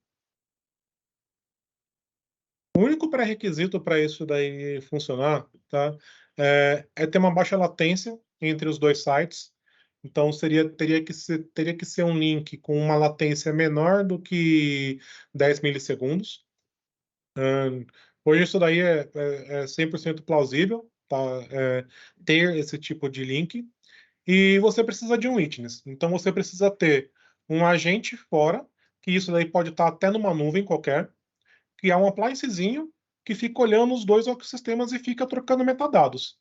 O único pré-requisito para isso daí funcionar, tá, é ter uma baixa latência entre os dois sites. Então teria que ser um link com uma latência menor do que 10 milissegundos. Hoje isso daí é 100% plausível, tá? Ter esse tipo de link. E você precisa de um witness. Então você precisa ter um agente fora, que isso daí pode estar até numa nuvem qualquer, que é um appliancezinho que fica olhando os dois ecossistemas e fica trocando metadados.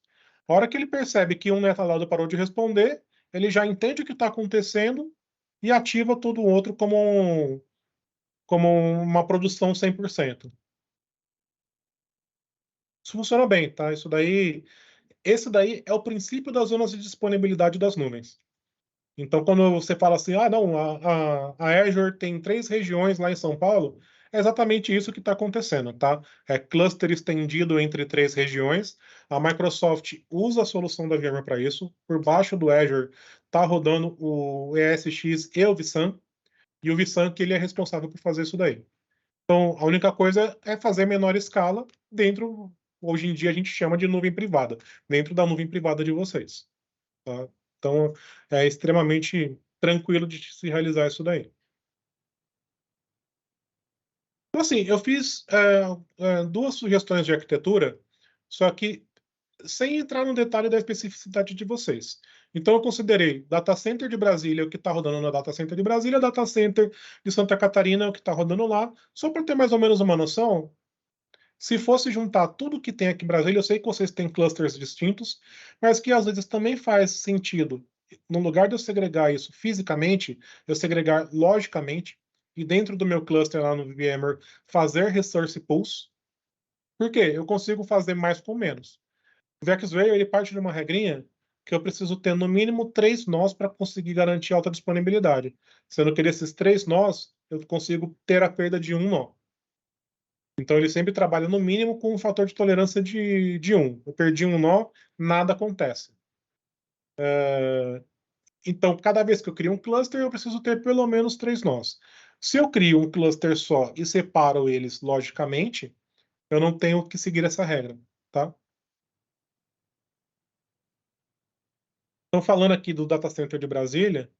A hora que ele percebe que um metadado parou de responder, ele já entende o que está acontecendo e ativa todo o outro como uma produção 100%. Isso funciona bem, tá? Esse daí é o princípio das zonas de disponibilidade das nuvens. Então, quando você fala assim, não, a Azure tem 3 regiões lá em São Paulo, é exatamente isso que está acontecendo, tá? É cluster estendido entre 3 regiões. A Microsoft usa a solução da VMware para isso. Por baixo do Azure está rodando o ESX e o vSAN, e o vSAN que ele é responsável por fazer isso daí. Então, a única coisa é fazer menor escala dentro, hoje em dia a gente chama de nuvem privada, dentro da nuvem privada de vocês, tá? Então, é extremamente tranquilo de se realizar isso daí. Então, assim, eu fiz 2 sugestões de arquitetura, só que sem entrar no detalhe da especificidade de vocês. Então, eu considerei data center de Brasília, o que está rodando na data center de Brasília, data center de Santa Catarina, o que está rodando lá, só para ter mais ou menos uma noção. Se fosse juntar tudo que tem aqui em Brasília, eu sei que vocês têm clusters distintos, mas que às vezes também faz sentido, no lugar de eu segregar isso fisicamente, eu segregar logicamente, e dentro do meu cluster lá no VMware, fazer resource pools. Por quê? Eu consigo fazer mais com menos. O VxRay, ele parte de uma regrinha que eu preciso ter no mínimo 3 nós para conseguir garantir alta disponibilidade. Sendo que desses 3 nós, eu consigo ter a perda de um nó. Então ele sempre trabalha no mínimo com um fator de tolerância de 1. Eu perdi um nó, nada acontece. Então, cada vez que eu crio um cluster, eu preciso ter pelo menos 3 nós. Se eu crio um cluster só e separo eles logicamente, eu não tenho que seguir essa regra, tá? Então, falando aqui do data center de Brasília,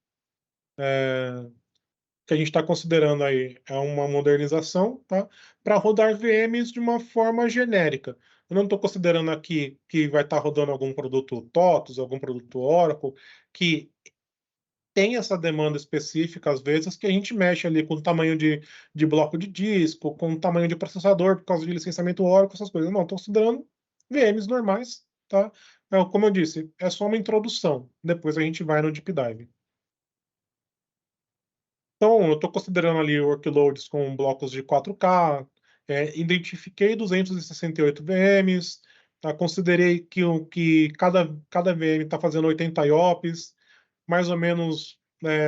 que a gente está considerando aí é uma modernização, tá? Para rodar VMs de uma forma genérica. Eu não estou considerando aqui que vai estar rodando algum produto TOTOS, algum produto Oracle, que tem essa demanda específica, às vezes, que a gente mexe ali com o tamanho de bloco de disco, com o tamanho de processador, por causa de licenciamento Oracle, essas coisas. Não, estou considerando VMs normais, tá? Como eu disse, é só uma introdução. Depois a gente vai no deep dive. Então, eu estou considerando ali workloads com blocos de 4K, identifiquei 268 VMs, tá? Considerei que cada VM está fazendo 80 IOPS, mais ou menos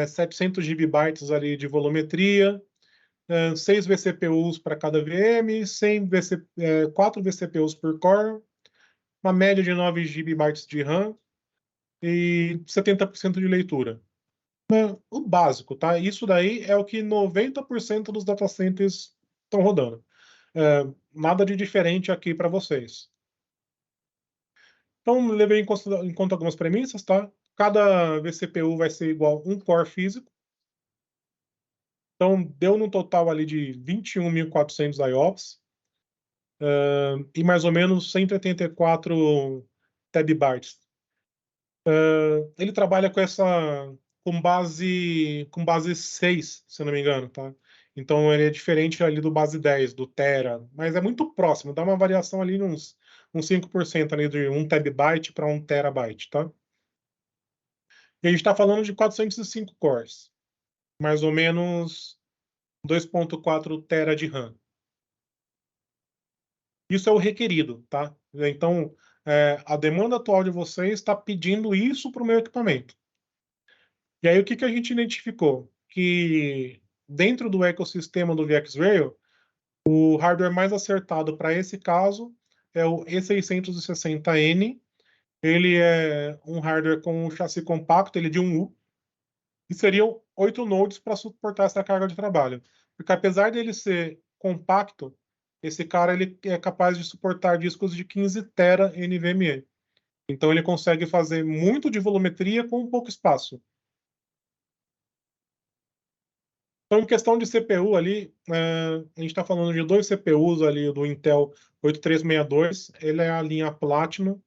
700 GB ali de volumetria, 6 vCPUs para cada VM, 4 vCPUs por core, uma média de 9 GB de RAM e 70% de leitura. O básico, tá? Isso daí é o que 90% dos data centers estão rodando. Nada de diferente aqui para vocês. Então, levei em conta algumas premissas, tá? Cada vCPU vai ser igual um core físico. Então, deu no total ali de 21.400 IOPS e mais ou menos 184 terabytes. Ele trabalha com base 6, se eu não me engano, tá? Então ele é diferente ali do base 10, do Tera, mas é muito próximo, dá uma variação ali uns 5% ali de 1 terabyte para 1 terabyte, tá? E a gente está falando de 405 cores. mais ou menos 2.4 tera de RAM. Isso é o requerido, tá? Então, a demanda atual de vocês está pedindo isso para o meu equipamento. E aí, o que a gente identificou? Que dentro do ecossistema do VxRail, o hardware mais acertado para esse caso é o E660N. Ele é um hardware com um chassi compacto, ele é de 1U, e seriam 8 nodes para suportar essa carga de trabalho. Porque apesar dele ser compacto, esse cara ele é capaz de suportar discos de 15 tera NVMe. Então ele consegue fazer muito de volumetria com pouco espaço. Então, em questão de CPU ali, a gente está falando de 2 CPUs ali do Intel 8362, ele é a linha Platinum.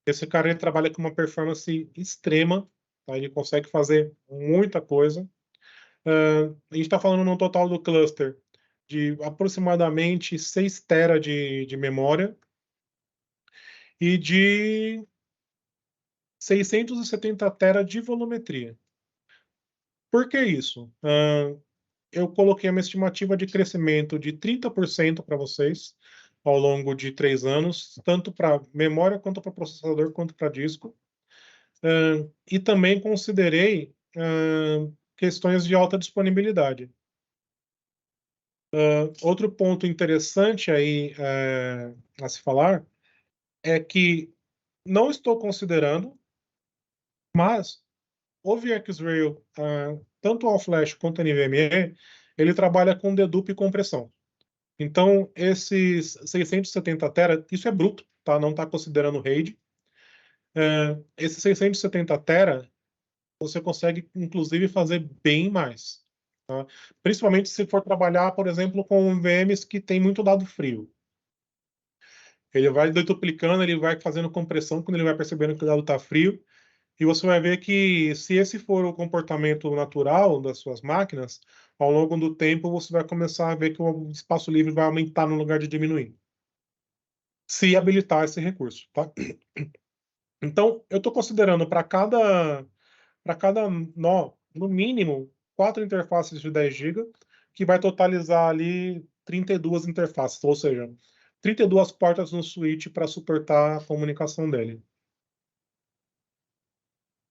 Esse cara ele trabalha com uma performance extrema, tá? Ele consegue fazer muita coisa. A gente está falando no total do cluster de aproximadamente 6 tera de memória e de 670 tera de volumetria. Por que isso? Eu coloquei uma estimativa de crescimento de 30% para vocês ao longo de 3 anos, tanto para memória, quanto para processador, quanto para disco. E também considerei questões de alta disponibilidade. Outro ponto interessante aí a se falar é que não estou considerando, mas o VxRail, tanto ao flash quanto ao NVMe, ele trabalha com dedupe e compressão. Então, esses 670 tera, isso é bruto, tá? Não está considerando o RAID. Esses 670 tera, você consegue, inclusive, fazer bem mais. Tá? Principalmente se for trabalhar, por exemplo, com VMs que tem muito dado frio. Ele vai deduplicando, ele vai fazendo compressão quando ele vai percebendo que o dado está frio. E você vai ver que, se esse for o comportamento natural das suas máquinas, ao longo do tempo você vai começar a ver que o espaço livre vai aumentar no lugar de diminuir. Se habilitar esse recurso, tá? Então, eu estou considerando para cada nó, no mínimo, 4 interfaces de 10 GB, que vai totalizar ali 32 interfaces, ou seja, 32 portas no switch para suportar a comunicação dele.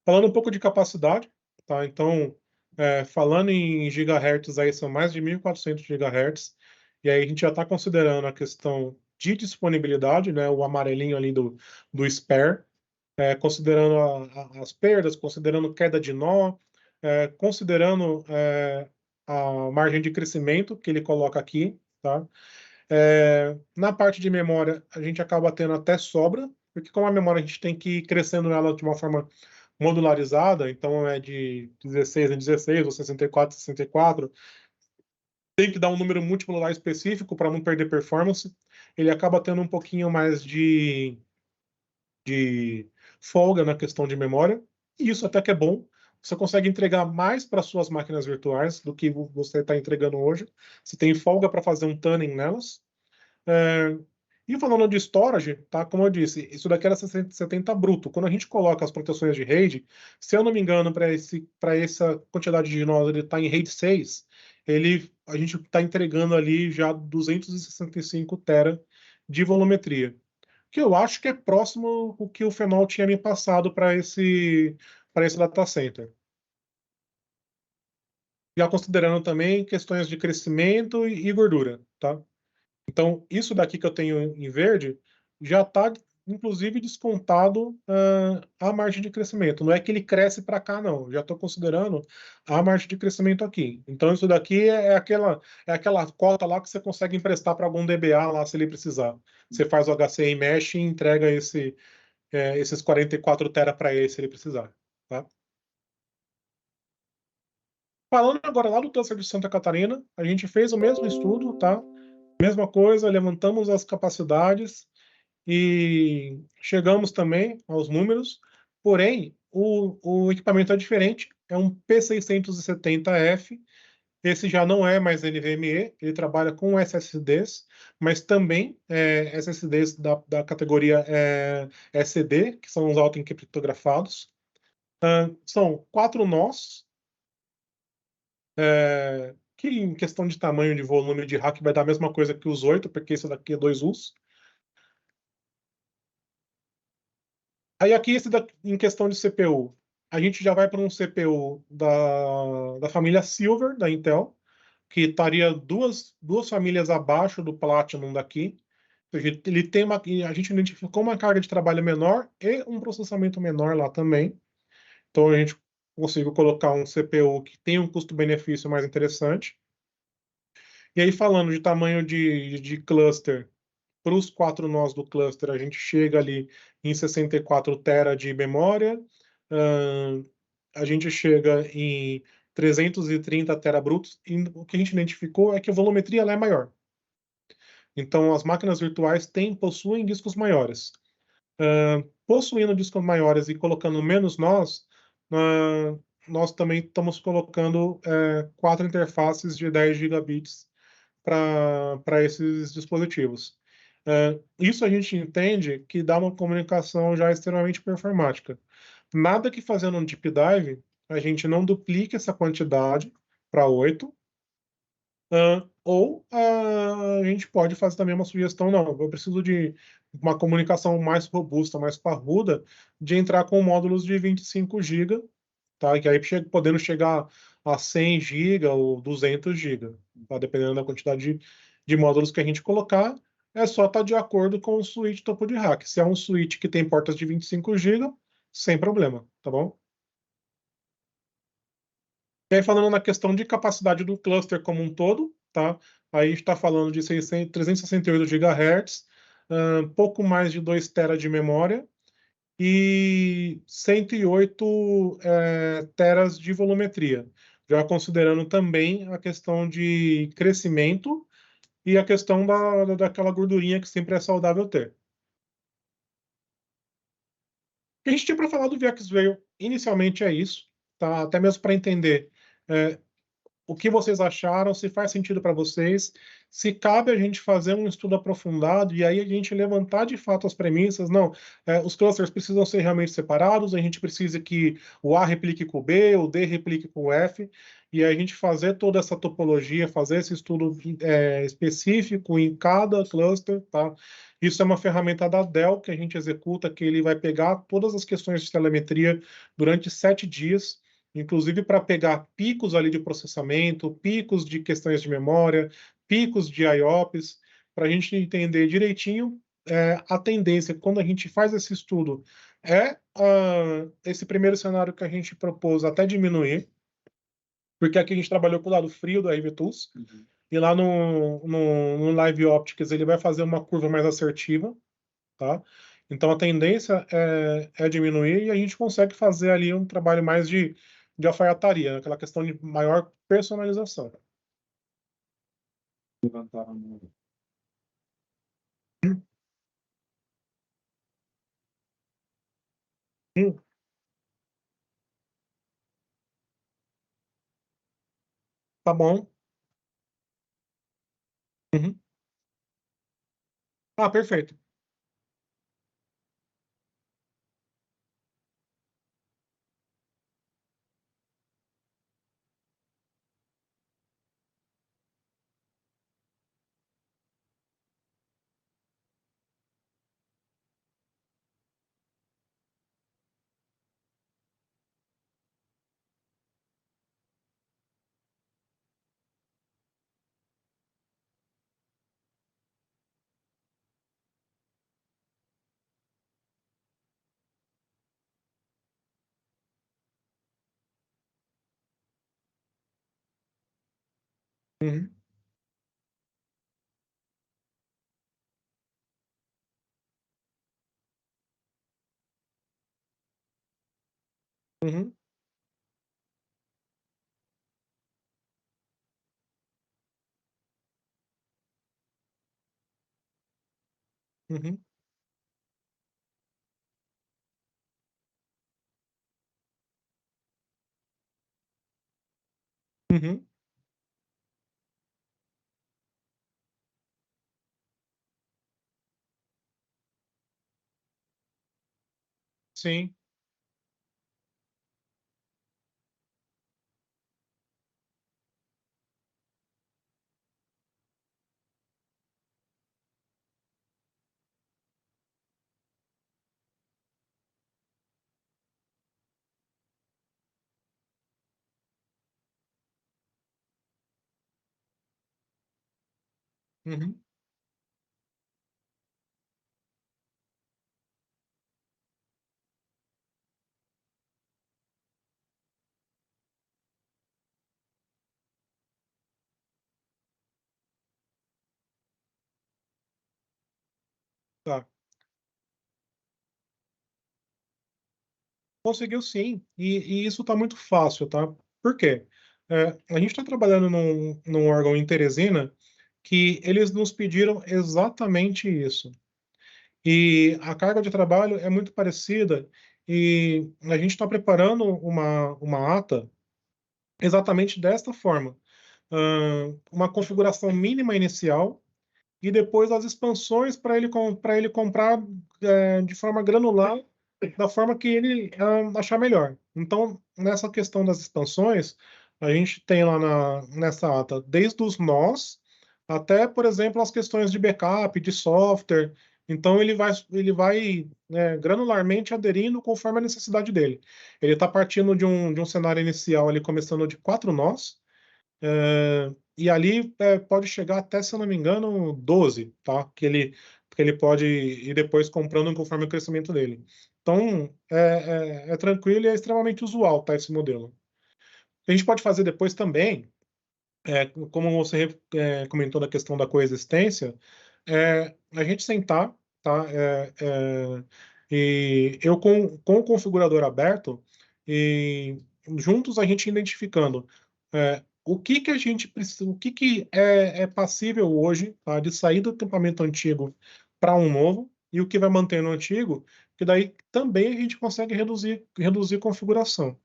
Falando um pouco de capacidade, tá? Então, falando em gigahertz, aí são mais de 1.400 gigahertz, e aí a gente já está considerando a questão de disponibilidade, né? O amarelinho ali do spare, considerando as perdas, considerando queda de nó, considerando a margem de crescimento que ele coloca aqui, tá? Na parte de memória, a gente acaba tendo até sobra, porque como a memória a gente tem que ir crescendo ela de uma forma modularizada, então é de 16 em 16 ou 64 em 64, tem que dar um número múltiplo lá específico para não perder performance. Ele acaba tendo um pouquinho mais de folga na questão de memória, e isso até que é bom. Você consegue entregar mais para suas máquinas virtuais do que você está entregando hoje. Você tem folga para fazer um tuning nelas. E falando de storage, tá? Como eu disse, isso daqui era 670 bruto. Quando a gente coloca as proteções de RAID, se eu não me engano, para essa quantidade de nós, ele está em RAID 6, a gente está entregando ali já 265 tera de volumetria, que eu acho que é próximo o que o Fenol tinha me passado para esse data center. Já considerando também questões de crescimento e gordura, tá? Então, isso daqui que eu tenho em verde já está, inclusive, descontado a margem de crescimento. Não é que ele cresce para cá, não. Já estou considerando a margem de crescimento aqui. Então, isso daqui é aquela cota lá que você consegue emprestar para algum DBA lá, se ele precisar. Você faz o HCI Mesh e entrega esses 44 tera para ele, se ele precisar. Tá? Falando agora lá do cluster de Santa Catarina, a gente fez o mesmo estudo, tá? Mesma coisa, levantamos as capacidades e chegamos também aos números, porém, o equipamento é diferente, é um P670F, esse já não é mais NVMe, ele trabalha com SSDs, mas também SSDs da categoria SD, que são os auto-encriptografados. São 4 nós, que em questão de tamanho, de volume de rack, vai dar a mesma coisa que os 8, porque esse daqui é 2 Us. Aí aqui, em questão de CPU, a gente já vai para um CPU da família Silver, da Intel, que estaria duas famílias abaixo do Platinum daqui. Ou seja, ele tem a gente identificou uma carga de trabalho menor e um processamento menor lá também. Então a gente conseguiu colocar um CPU que tem um custo-benefício mais interessante. E aí, falando de tamanho de cluster, para os 4 nós do cluster, a gente chega ali em 64 TB de memória, a gente chega em 330 terabrutos, e o que a gente identificou é que a volumetria ela é maior. Então, as máquinas virtuais possuem discos maiores. Possuindo discos maiores e colocando menos nós, nós também estamos colocando 4 interfaces de 10 gigabits para esses dispositivos. Isso a gente entende que dá uma comunicação já extremamente performática. Nada que fazendo um deep dive, a gente não duplique essa quantidade para 8, ou a gente pode fazer também uma sugestão, não, eu preciso de uma comunicação mais robusta, mais parruda, de entrar com módulos de 25 GB, tá? Que aí podendo chegar a 100 GB ou 200 GB, tá? Dependendo da quantidade de módulos que a gente colocar, é só estar de acordo com o switch topo de rack. Se é um switch que tem portas de 25 GB, sem problema, tá bom? E aí, falando na questão de capacidade do cluster como um todo, tá? Aí a gente está falando de 368 GHz, pouco mais de 2 TB de memória e 108 teras de volumetria, já considerando também a questão de crescimento e a questão daquela gordurinha que sempre é saudável ter. O que a gente tinha para falar do VxRail inicialmente é isso, tá? Até mesmo para entender o que vocês acharam, se faz sentido para vocês, se cabe a gente fazer um estudo aprofundado e aí a gente levantar de fato as premissas. Não, os clusters precisam ser realmente separados, a gente precisa que o A replique com o B, o D replique com o F, e a gente fazer toda essa topologia, fazer esse estudo específico em cada cluster, tá? Isso é uma ferramenta da Dell que a gente executa, que ele vai pegar todas as questões de telemetria durante 7 dias, inclusive para pegar picos ali de processamento, picos de questões de memória, picos de IOPS, para a gente entender direitinho a tendência, quando a gente faz esse estudo, esse primeiro cenário que a gente propôs até diminuir, porque aqui a gente trabalhou com o lado frio da RVTools, e lá no Live Optics ele vai fazer uma curva mais assertiva, tá? Então a tendência é diminuir e a gente consegue fazer ali um trabalho mais de alfaiataria, aquela questão de maior personalização. Levantaram no... Tá bom. Uhum. Ah, perfeito. Uhum. Uhum. Uhum. Uhum. Sim. Uhum. Tá. Conseguiu sim, e isso está muito fácil, tá? Por quê? A gente está trabalhando num órgão em Teresina que eles nos pediram exatamente isso. E a carga de trabalho é muito parecida e a gente está preparando uma ata exatamente desta forma. Uma configuração mínima inicial e depois as expansões para ele comprar de forma granular, da forma que ele achar melhor. Então, nessa questão das expansões, a gente tem lá nessa ata, desde os nós até, por exemplo, as questões de backup, de software. Então, ele vai granularmente aderindo conforme a necessidade dele. Ele está partindo de um cenário inicial ali, começando de 4 nós, e ali pode chegar até, se eu não me engano, 12, tá? Que ele pode ir depois comprando conforme o crescimento dele. Então, é tranquilo e é extremamente usual, tá? Esse modelo. A gente pode fazer depois também, como você comentou da questão da coexistência, a gente sentar, tá? E eu com o configurador aberto e juntos a gente identificando o que que a gente precisa, o que que é passível hoje, tá? De sair do equipamento antigo para um novo e o que vai manter no antigo, que daí também a gente consegue reduzir configuração.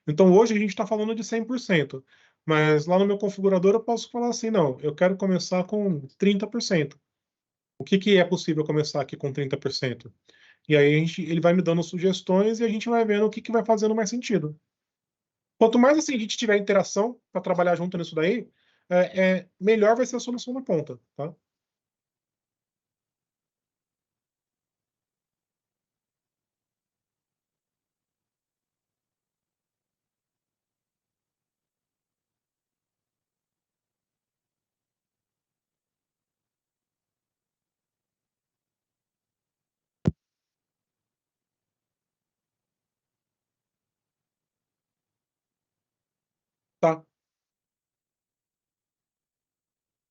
Então, hoje a gente está falando de 100%, mas lá no meu configurador eu posso falar assim, não, eu quero começar com 30%. O que que é possível começar aqui com 30%? E aí ele vai me dando sugestões e a gente vai vendo o que que vai fazendo mais sentido. Quanto mais assim a gente tiver interação para trabalhar junto nisso daí, melhor vai ser a solução na ponta, tá? Tá,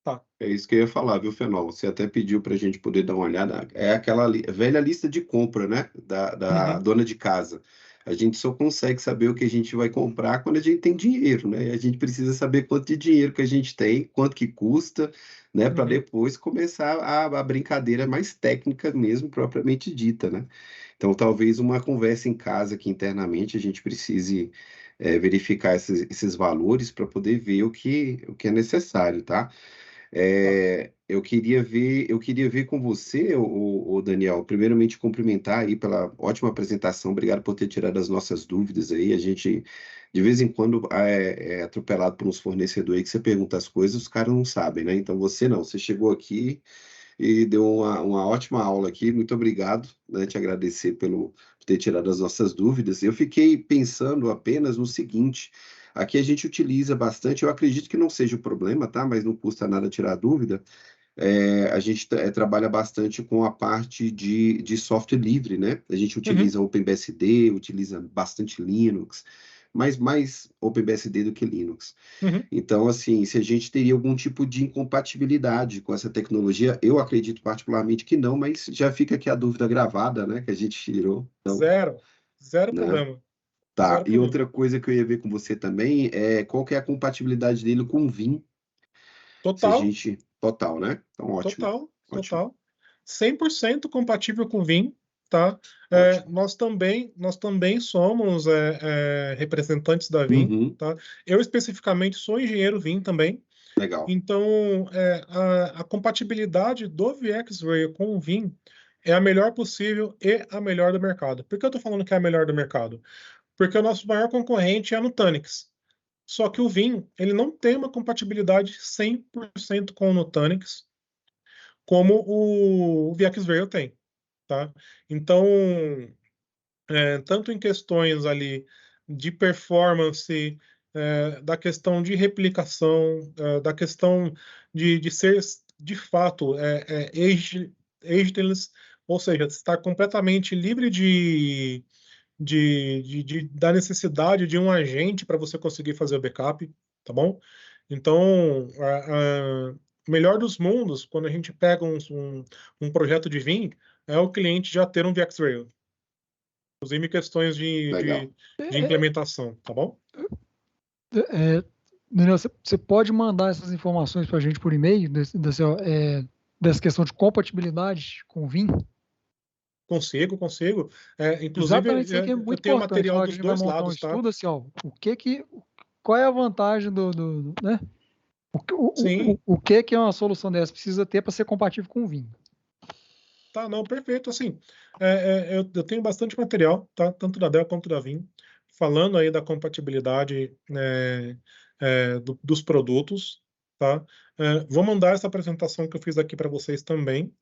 tá. É isso que eu ia falar, viu, Fenol? Você até pediu para a gente poder dar uma olhada. É aquela velha lista de compra, né? Da Uhum, dona de casa. A gente só consegue saber o que a gente vai comprar quando a gente tem dinheiro, né? E a gente precisa saber quanto de dinheiro que a gente tem, quanto que custa, né? Para uhum. depois começar a brincadeira mais técnica mesmo, propriamente dita, né? Então, talvez uma conversa em casa aqui internamente a gente precise verificar esses valores para poder ver o que é necessário, tá? Tá. Eu queria ver com você, o Daniel, primeiramente cumprimentar aí pela ótima apresentação. Obrigado por ter tirado as nossas dúvidas aí. A gente, de vez em quando, é atropelado por uns fornecedores aí que você pergunta as coisas, os caras não sabem, né? Então você não, você chegou aqui e deu uma ótima aula aqui. Muito obrigado, né? Te agradecer por ter tirado as nossas dúvidas. Eu fiquei pensando apenas no seguinte: aqui a gente utiliza bastante, eu acredito que não seja o problema, tá? Mas não custa nada tirar a dúvida. A gente trabalha bastante com a parte de software livre, né? A gente Uhum, utiliza OpenBSD, utiliza bastante Linux, mas mais OpenBSD do que Linux. uhum. Então, assim, se a gente teria algum tipo de incompatibilidade com essa tecnologia, eu acredito particularmente que não, mas já fica aqui a dúvida gravada, né, que a gente tirou, então, Zero. Zero né? problema. Tá, Zero e problema. outra coisa que eu ia ver com você também é qual que é a compatibilidade dele com o Vim, se a Total, gente... Total, né? Então, ótimo, total, ótimo, total. 100% compatível com Vim, tá? ótimo. Nós também somos representantes da Vim, Uhum, tá? Eu especificamente sou engenheiro Vim também. legal. Então, a compatibilidade do VxRay com o Vim é a melhor possível e a melhor do mercado. Por que eu estou falando que é a melhor do mercado? Porque o nosso maior concorrente é a Nutanix. Só que o Vim, ele não tem uma compatibilidade 100% com o Nutanix, como o VxRail tem, tá? Então, tanto em questões ali de performance, da questão de replicação, da questão de ser de fato ageless, ou seja, está completamente livre da necessidade de um agente para você conseguir fazer o backup, tá bom? Então, o melhor dos mundos, quando a gente pega um projeto de Vim, é o cliente já ter um VxRail, inclusive questões Legal. de implementação, tá bom? É, Daniel, você pode mandar essas informações para a gente por e-mail, dessa questão de compatibilidade com o Vim? Consigo. Inclusive, Exatamente isso aí que é eu muito tenho importante. Na material hora que a dos gente vai dois montar um lados, tá? estudo, assim, ó, qual é a vantagem né? O que é uma solução dessa precisa ter para ser compatível com o Vim? Tá, não, perfeito. Assim, eu tenho bastante material, tá? Tanto da Dell quanto da Vim, falando aí da compatibilidade dos produtos, tá? Vou mandar essa apresentação que eu fiz aqui para vocês também.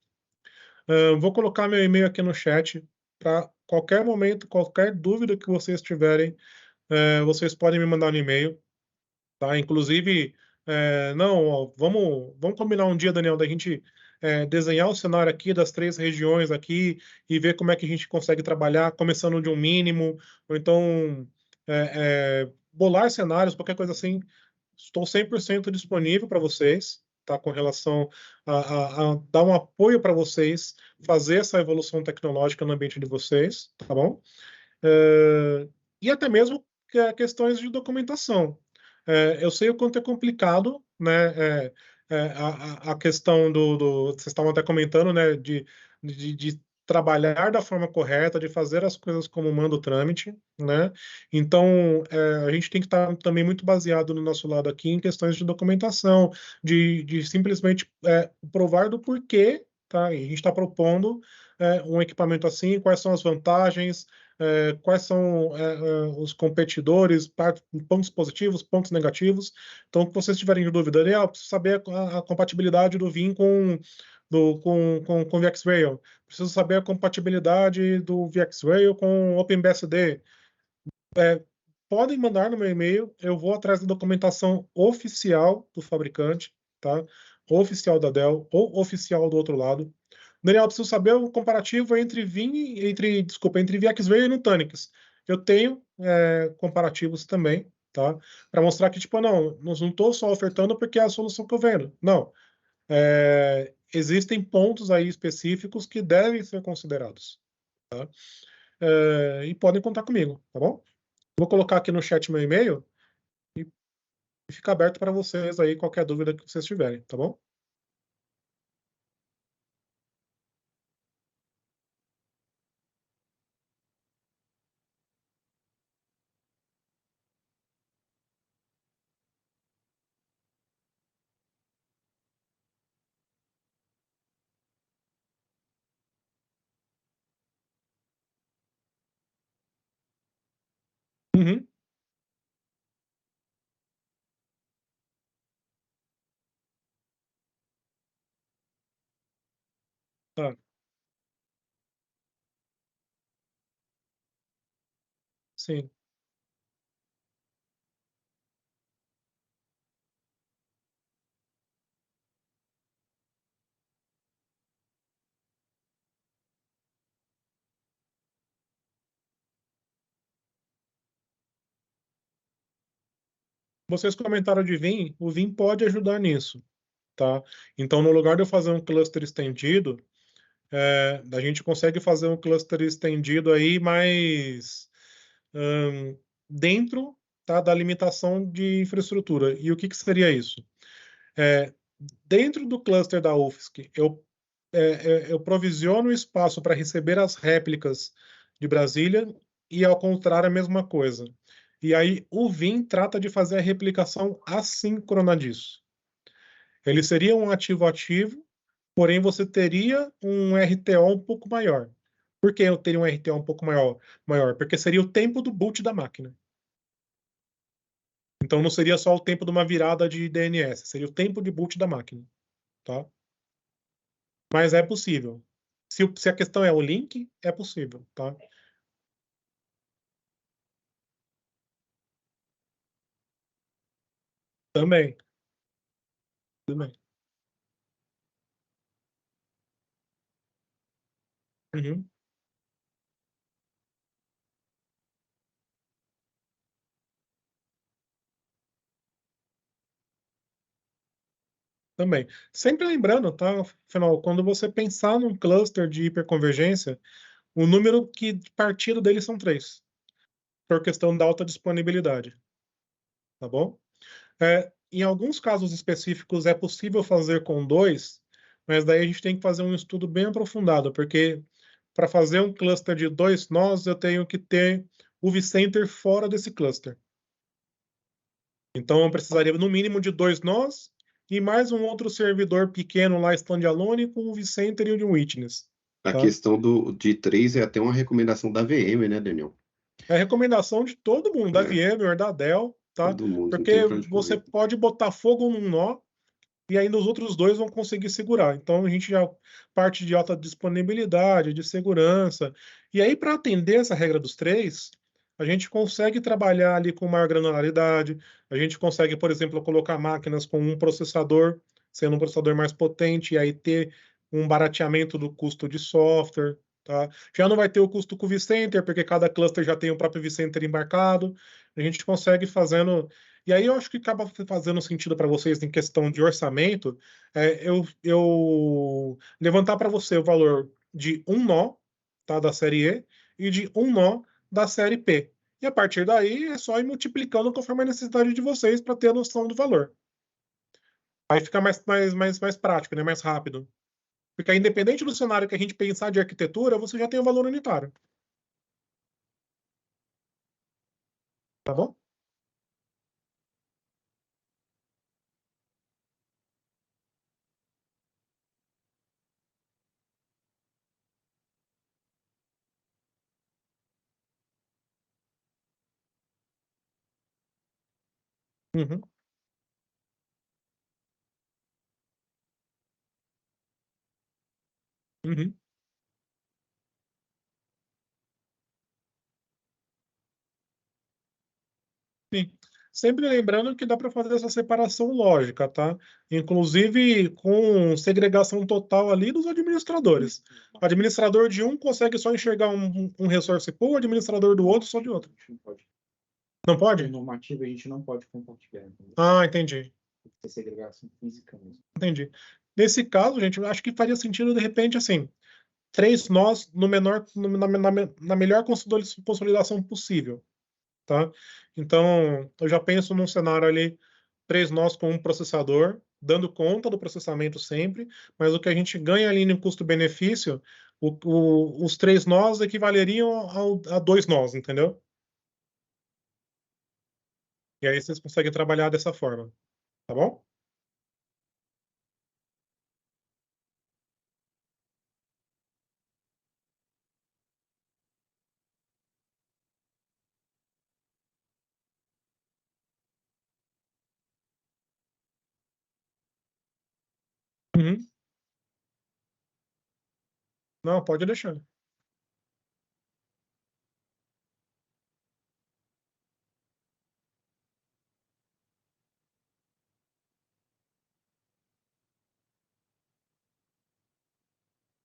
Vou colocar meu e-mail aqui no chat para qualquer momento, qualquer dúvida que vocês tiverem, vocês podem me mandar um e-mail, tá? Inclusive, não, ó, vamos combinar um dia, Daniel, da gente desenhar o cenário aqui das 3 regiões aqui e ver como é que a gente consegue trabalhar, começando de um mínimo, ou então bolar cenários, qualquer coisa assim. Estou 100% disponível para vocês, tá? Com relação a dar um apoio para vocês, fazer essa evolução tecnológica no ambiente de vocês, tá bom? E até mesmo questões de documentação. Eu sei o quanto é complicado, né? A questão vocês estavam até comentando, né? De trabalhar da forma correta, de fazer as coisas como manda o trâmite, né? Então, a gente tem que estar também muito baseado no nosso lado aqui em questões de documentação, de simplesmente provar do porquê, tá? E a gente está propondo um equipamento assim, quais são as vantagens, quais são os competidores, pontos positivos, pontos negativos. Então, se vocês tiverem dúvida, eu preciso saber a compatibilidade do Vim com o VxRail. Preciso saber a compatibilidade do VxRail com o OpenBSD. Podem mandar no meu e-mail, eu vou atrás da documentação oficial do fabricante, tá? Oficial da Dell ou oficial do outro lado. Daniel, preciso saber o comparativo entre VxRail e Nutanix. Eu tenho comparativos também, tá? Para mostrar que, tipo, não estou só ofertando porque é a solução que eu vendo. Não. Existem pontos aí específicos que devem ser considerados, tá? E podem contar comigo, tá bom? Vou colocar aqui no chat meu e-mail e fica aberto para vocês aí qualquer dúvida que vocês tiverem, tá bom? Uhum. Tá, sim. Vocês comentaram de Vim, o Vim pode ajudar nisso, tá? Então, no lugar de eu fazer um cluster estendido, a gente consegue fazer um cluster estendido aí, mas dentro, tá, da limitação de infraestrutura. E o que seria isso? É, Dentro do cluster da UFSC, eu provisiono espaço para receber as réplicas de Brasília e, ao contrário, a mesma coisa. E aí o Vim trata de fazer a replicação assíncrona disso. Ele seria um ativo-ativo, porém você teria um RTO um pouco maior. Por que eu teria um RTO um pouco maior? Porque seria o tempo do boot da máquina. Então não seria só o tempo de uma virada de DNS, seria o tempo de boot da máquina, tá? Mas é possível. Se a questão é o link, é possível, tá? Também, também. Uhum. Também. Sempre lembrando, tá? Afinal, quando você pensar num cluster de hiperconvergência, o número de partida dele são 3, por questão da alta disponibilidade, tá bom? Em alguns casos específicos é possível fazer com 2, mas daí a gente tem que fazer um estudo bem aprofundado, porque para fazer um cluster de 2 nós, eu tenho que ter o vCenter fora desse cluster. Então, eu precisaria no mínimo de 2 nós e mais um outro servidor pequeno lá, standalone, com um vCenter e um witness. A Tá? questão de 3 é até uma recomendação da VM, né, Daniel? É a recomendação de todo mundo, da É. VMware, da Dell, tá? Todo mundo, não tem Porque pra onde você correr. pode botar fogo num nó e aí nos outros 2 vão conseguir segurar. Então, a gente já parte de alta disponibilidade, de segurança. E aí, para atender essa regra dos 3, a gente consegue trabalhar ali com maior granularidade, a gente consegue, por exemplo, colocar máquinas com um processador, sendo um processador mais potente, e aí ter um barateamento do custo de software, tá? Já não vai ter o custo com o vCenter, porque cada cluster já tem o próprio vCenter embarcado. A gente consegue fazendo. E aí eu acho que acaba fazendo sentido para vocês em questão de orçamento, eu levantar para você o valor de um nó, tá, da série E e de um nó da série P. E a partir daí é só ir multiplicando conforme a necessidade de vocês para ter a noção do valor. Aí fica mais prático, né, mais rápido. Porque aí, independente do cenário que a gente pensar de arquitetura, você já tem o valor unitário. Tá bom? Uhum, uhum. Sim. Sempre lembrando que dá para fazer essa separação lógica, tá? Inclusive com segregação total ali dos administradores. O administrador de um consegue só enxergar um resource pool, o administrador do outro só de outro. A gente não pode. Não Por pode? normativa, a gente não pode compartilhar. Entendeu? Ah, entendi. Tem que ter segregação física mesmo. Entendi. Nesse caso, gente, eu acho que faria sentido, de repente, assim, 3 nós no menor, na melhor consolidação possível, tá? Então, eu já penso num cenário ali, 3 nós com um processador, dando conta do processamento sempre, mas o que a gente ganha ali no custo-benefício, os 3 nós equivaleriam a 2 nós, entendeu? E aí vocês conseguem trabalhar dessa forma, tá bom? Uhum. Não, pode deixar.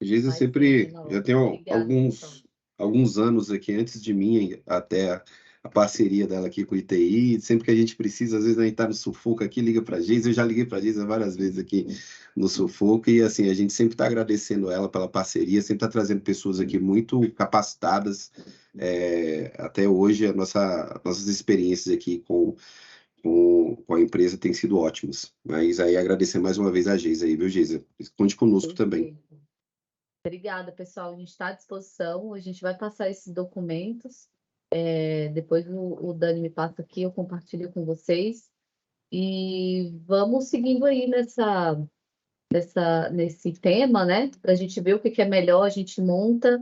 Geisa Vai sim, sempre, Reinaldo. já tem Obrigada, então. alguns anos aqui, antes de mim, até a parceria dela aqui com o ITI, sempre que a gente precisa, às vezes a gente está no sufoco aqui, liga para a Geisa, eu já liguei para a Geisa várias vezes aqui no sufoco, e assim, a gente sempre está agradecendo ela pela parceria, sempre está trazendo pessoas aqui muito capacitadas, até hoje nossas experiências aqui com a empresa têm sido ótimas, mas aí agradecer mais uma vez a Geisa aí, viu, Geisa? Conte conosco também. Perfeito. Obrigada, pessoal. A gente está à disposição. A gente vai passar esses documentos. Depois o Dani me passa aqui, eu compartilho com vocês. E vamos seguindo aí nesse tema, né? Para a gente ver o que é melhor, a gente monta.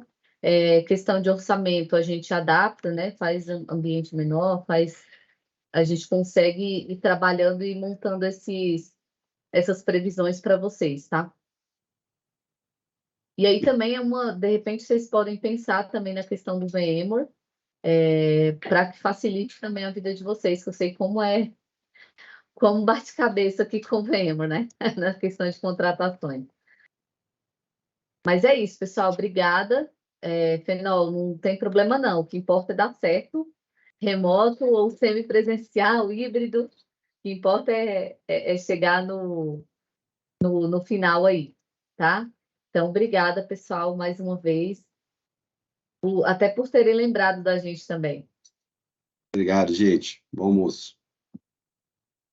Questão de orçamento, a gente adapta, né? Faz ambiente menor, a gente consegue ir trabalhando e montando essas previsões para vocês, tá? E aí também de repente, vocês podem pensar também na questão do VMware, para que facilite também a vida de vocês, que eu sei como bate cabeça aqui com o VMware, né? Na questão de contratações. Mas é isso, pessoal. Obrigada. Fenol, não tem problema não. O que importa é dar certo, remoto ou semipresencial, híbrido. O que importa é chegar no final aí, tá? Então, obrigada, pessoal, mais uma vez, até por terem lembrado da gente também. Obrigado, gente. Bom almoço.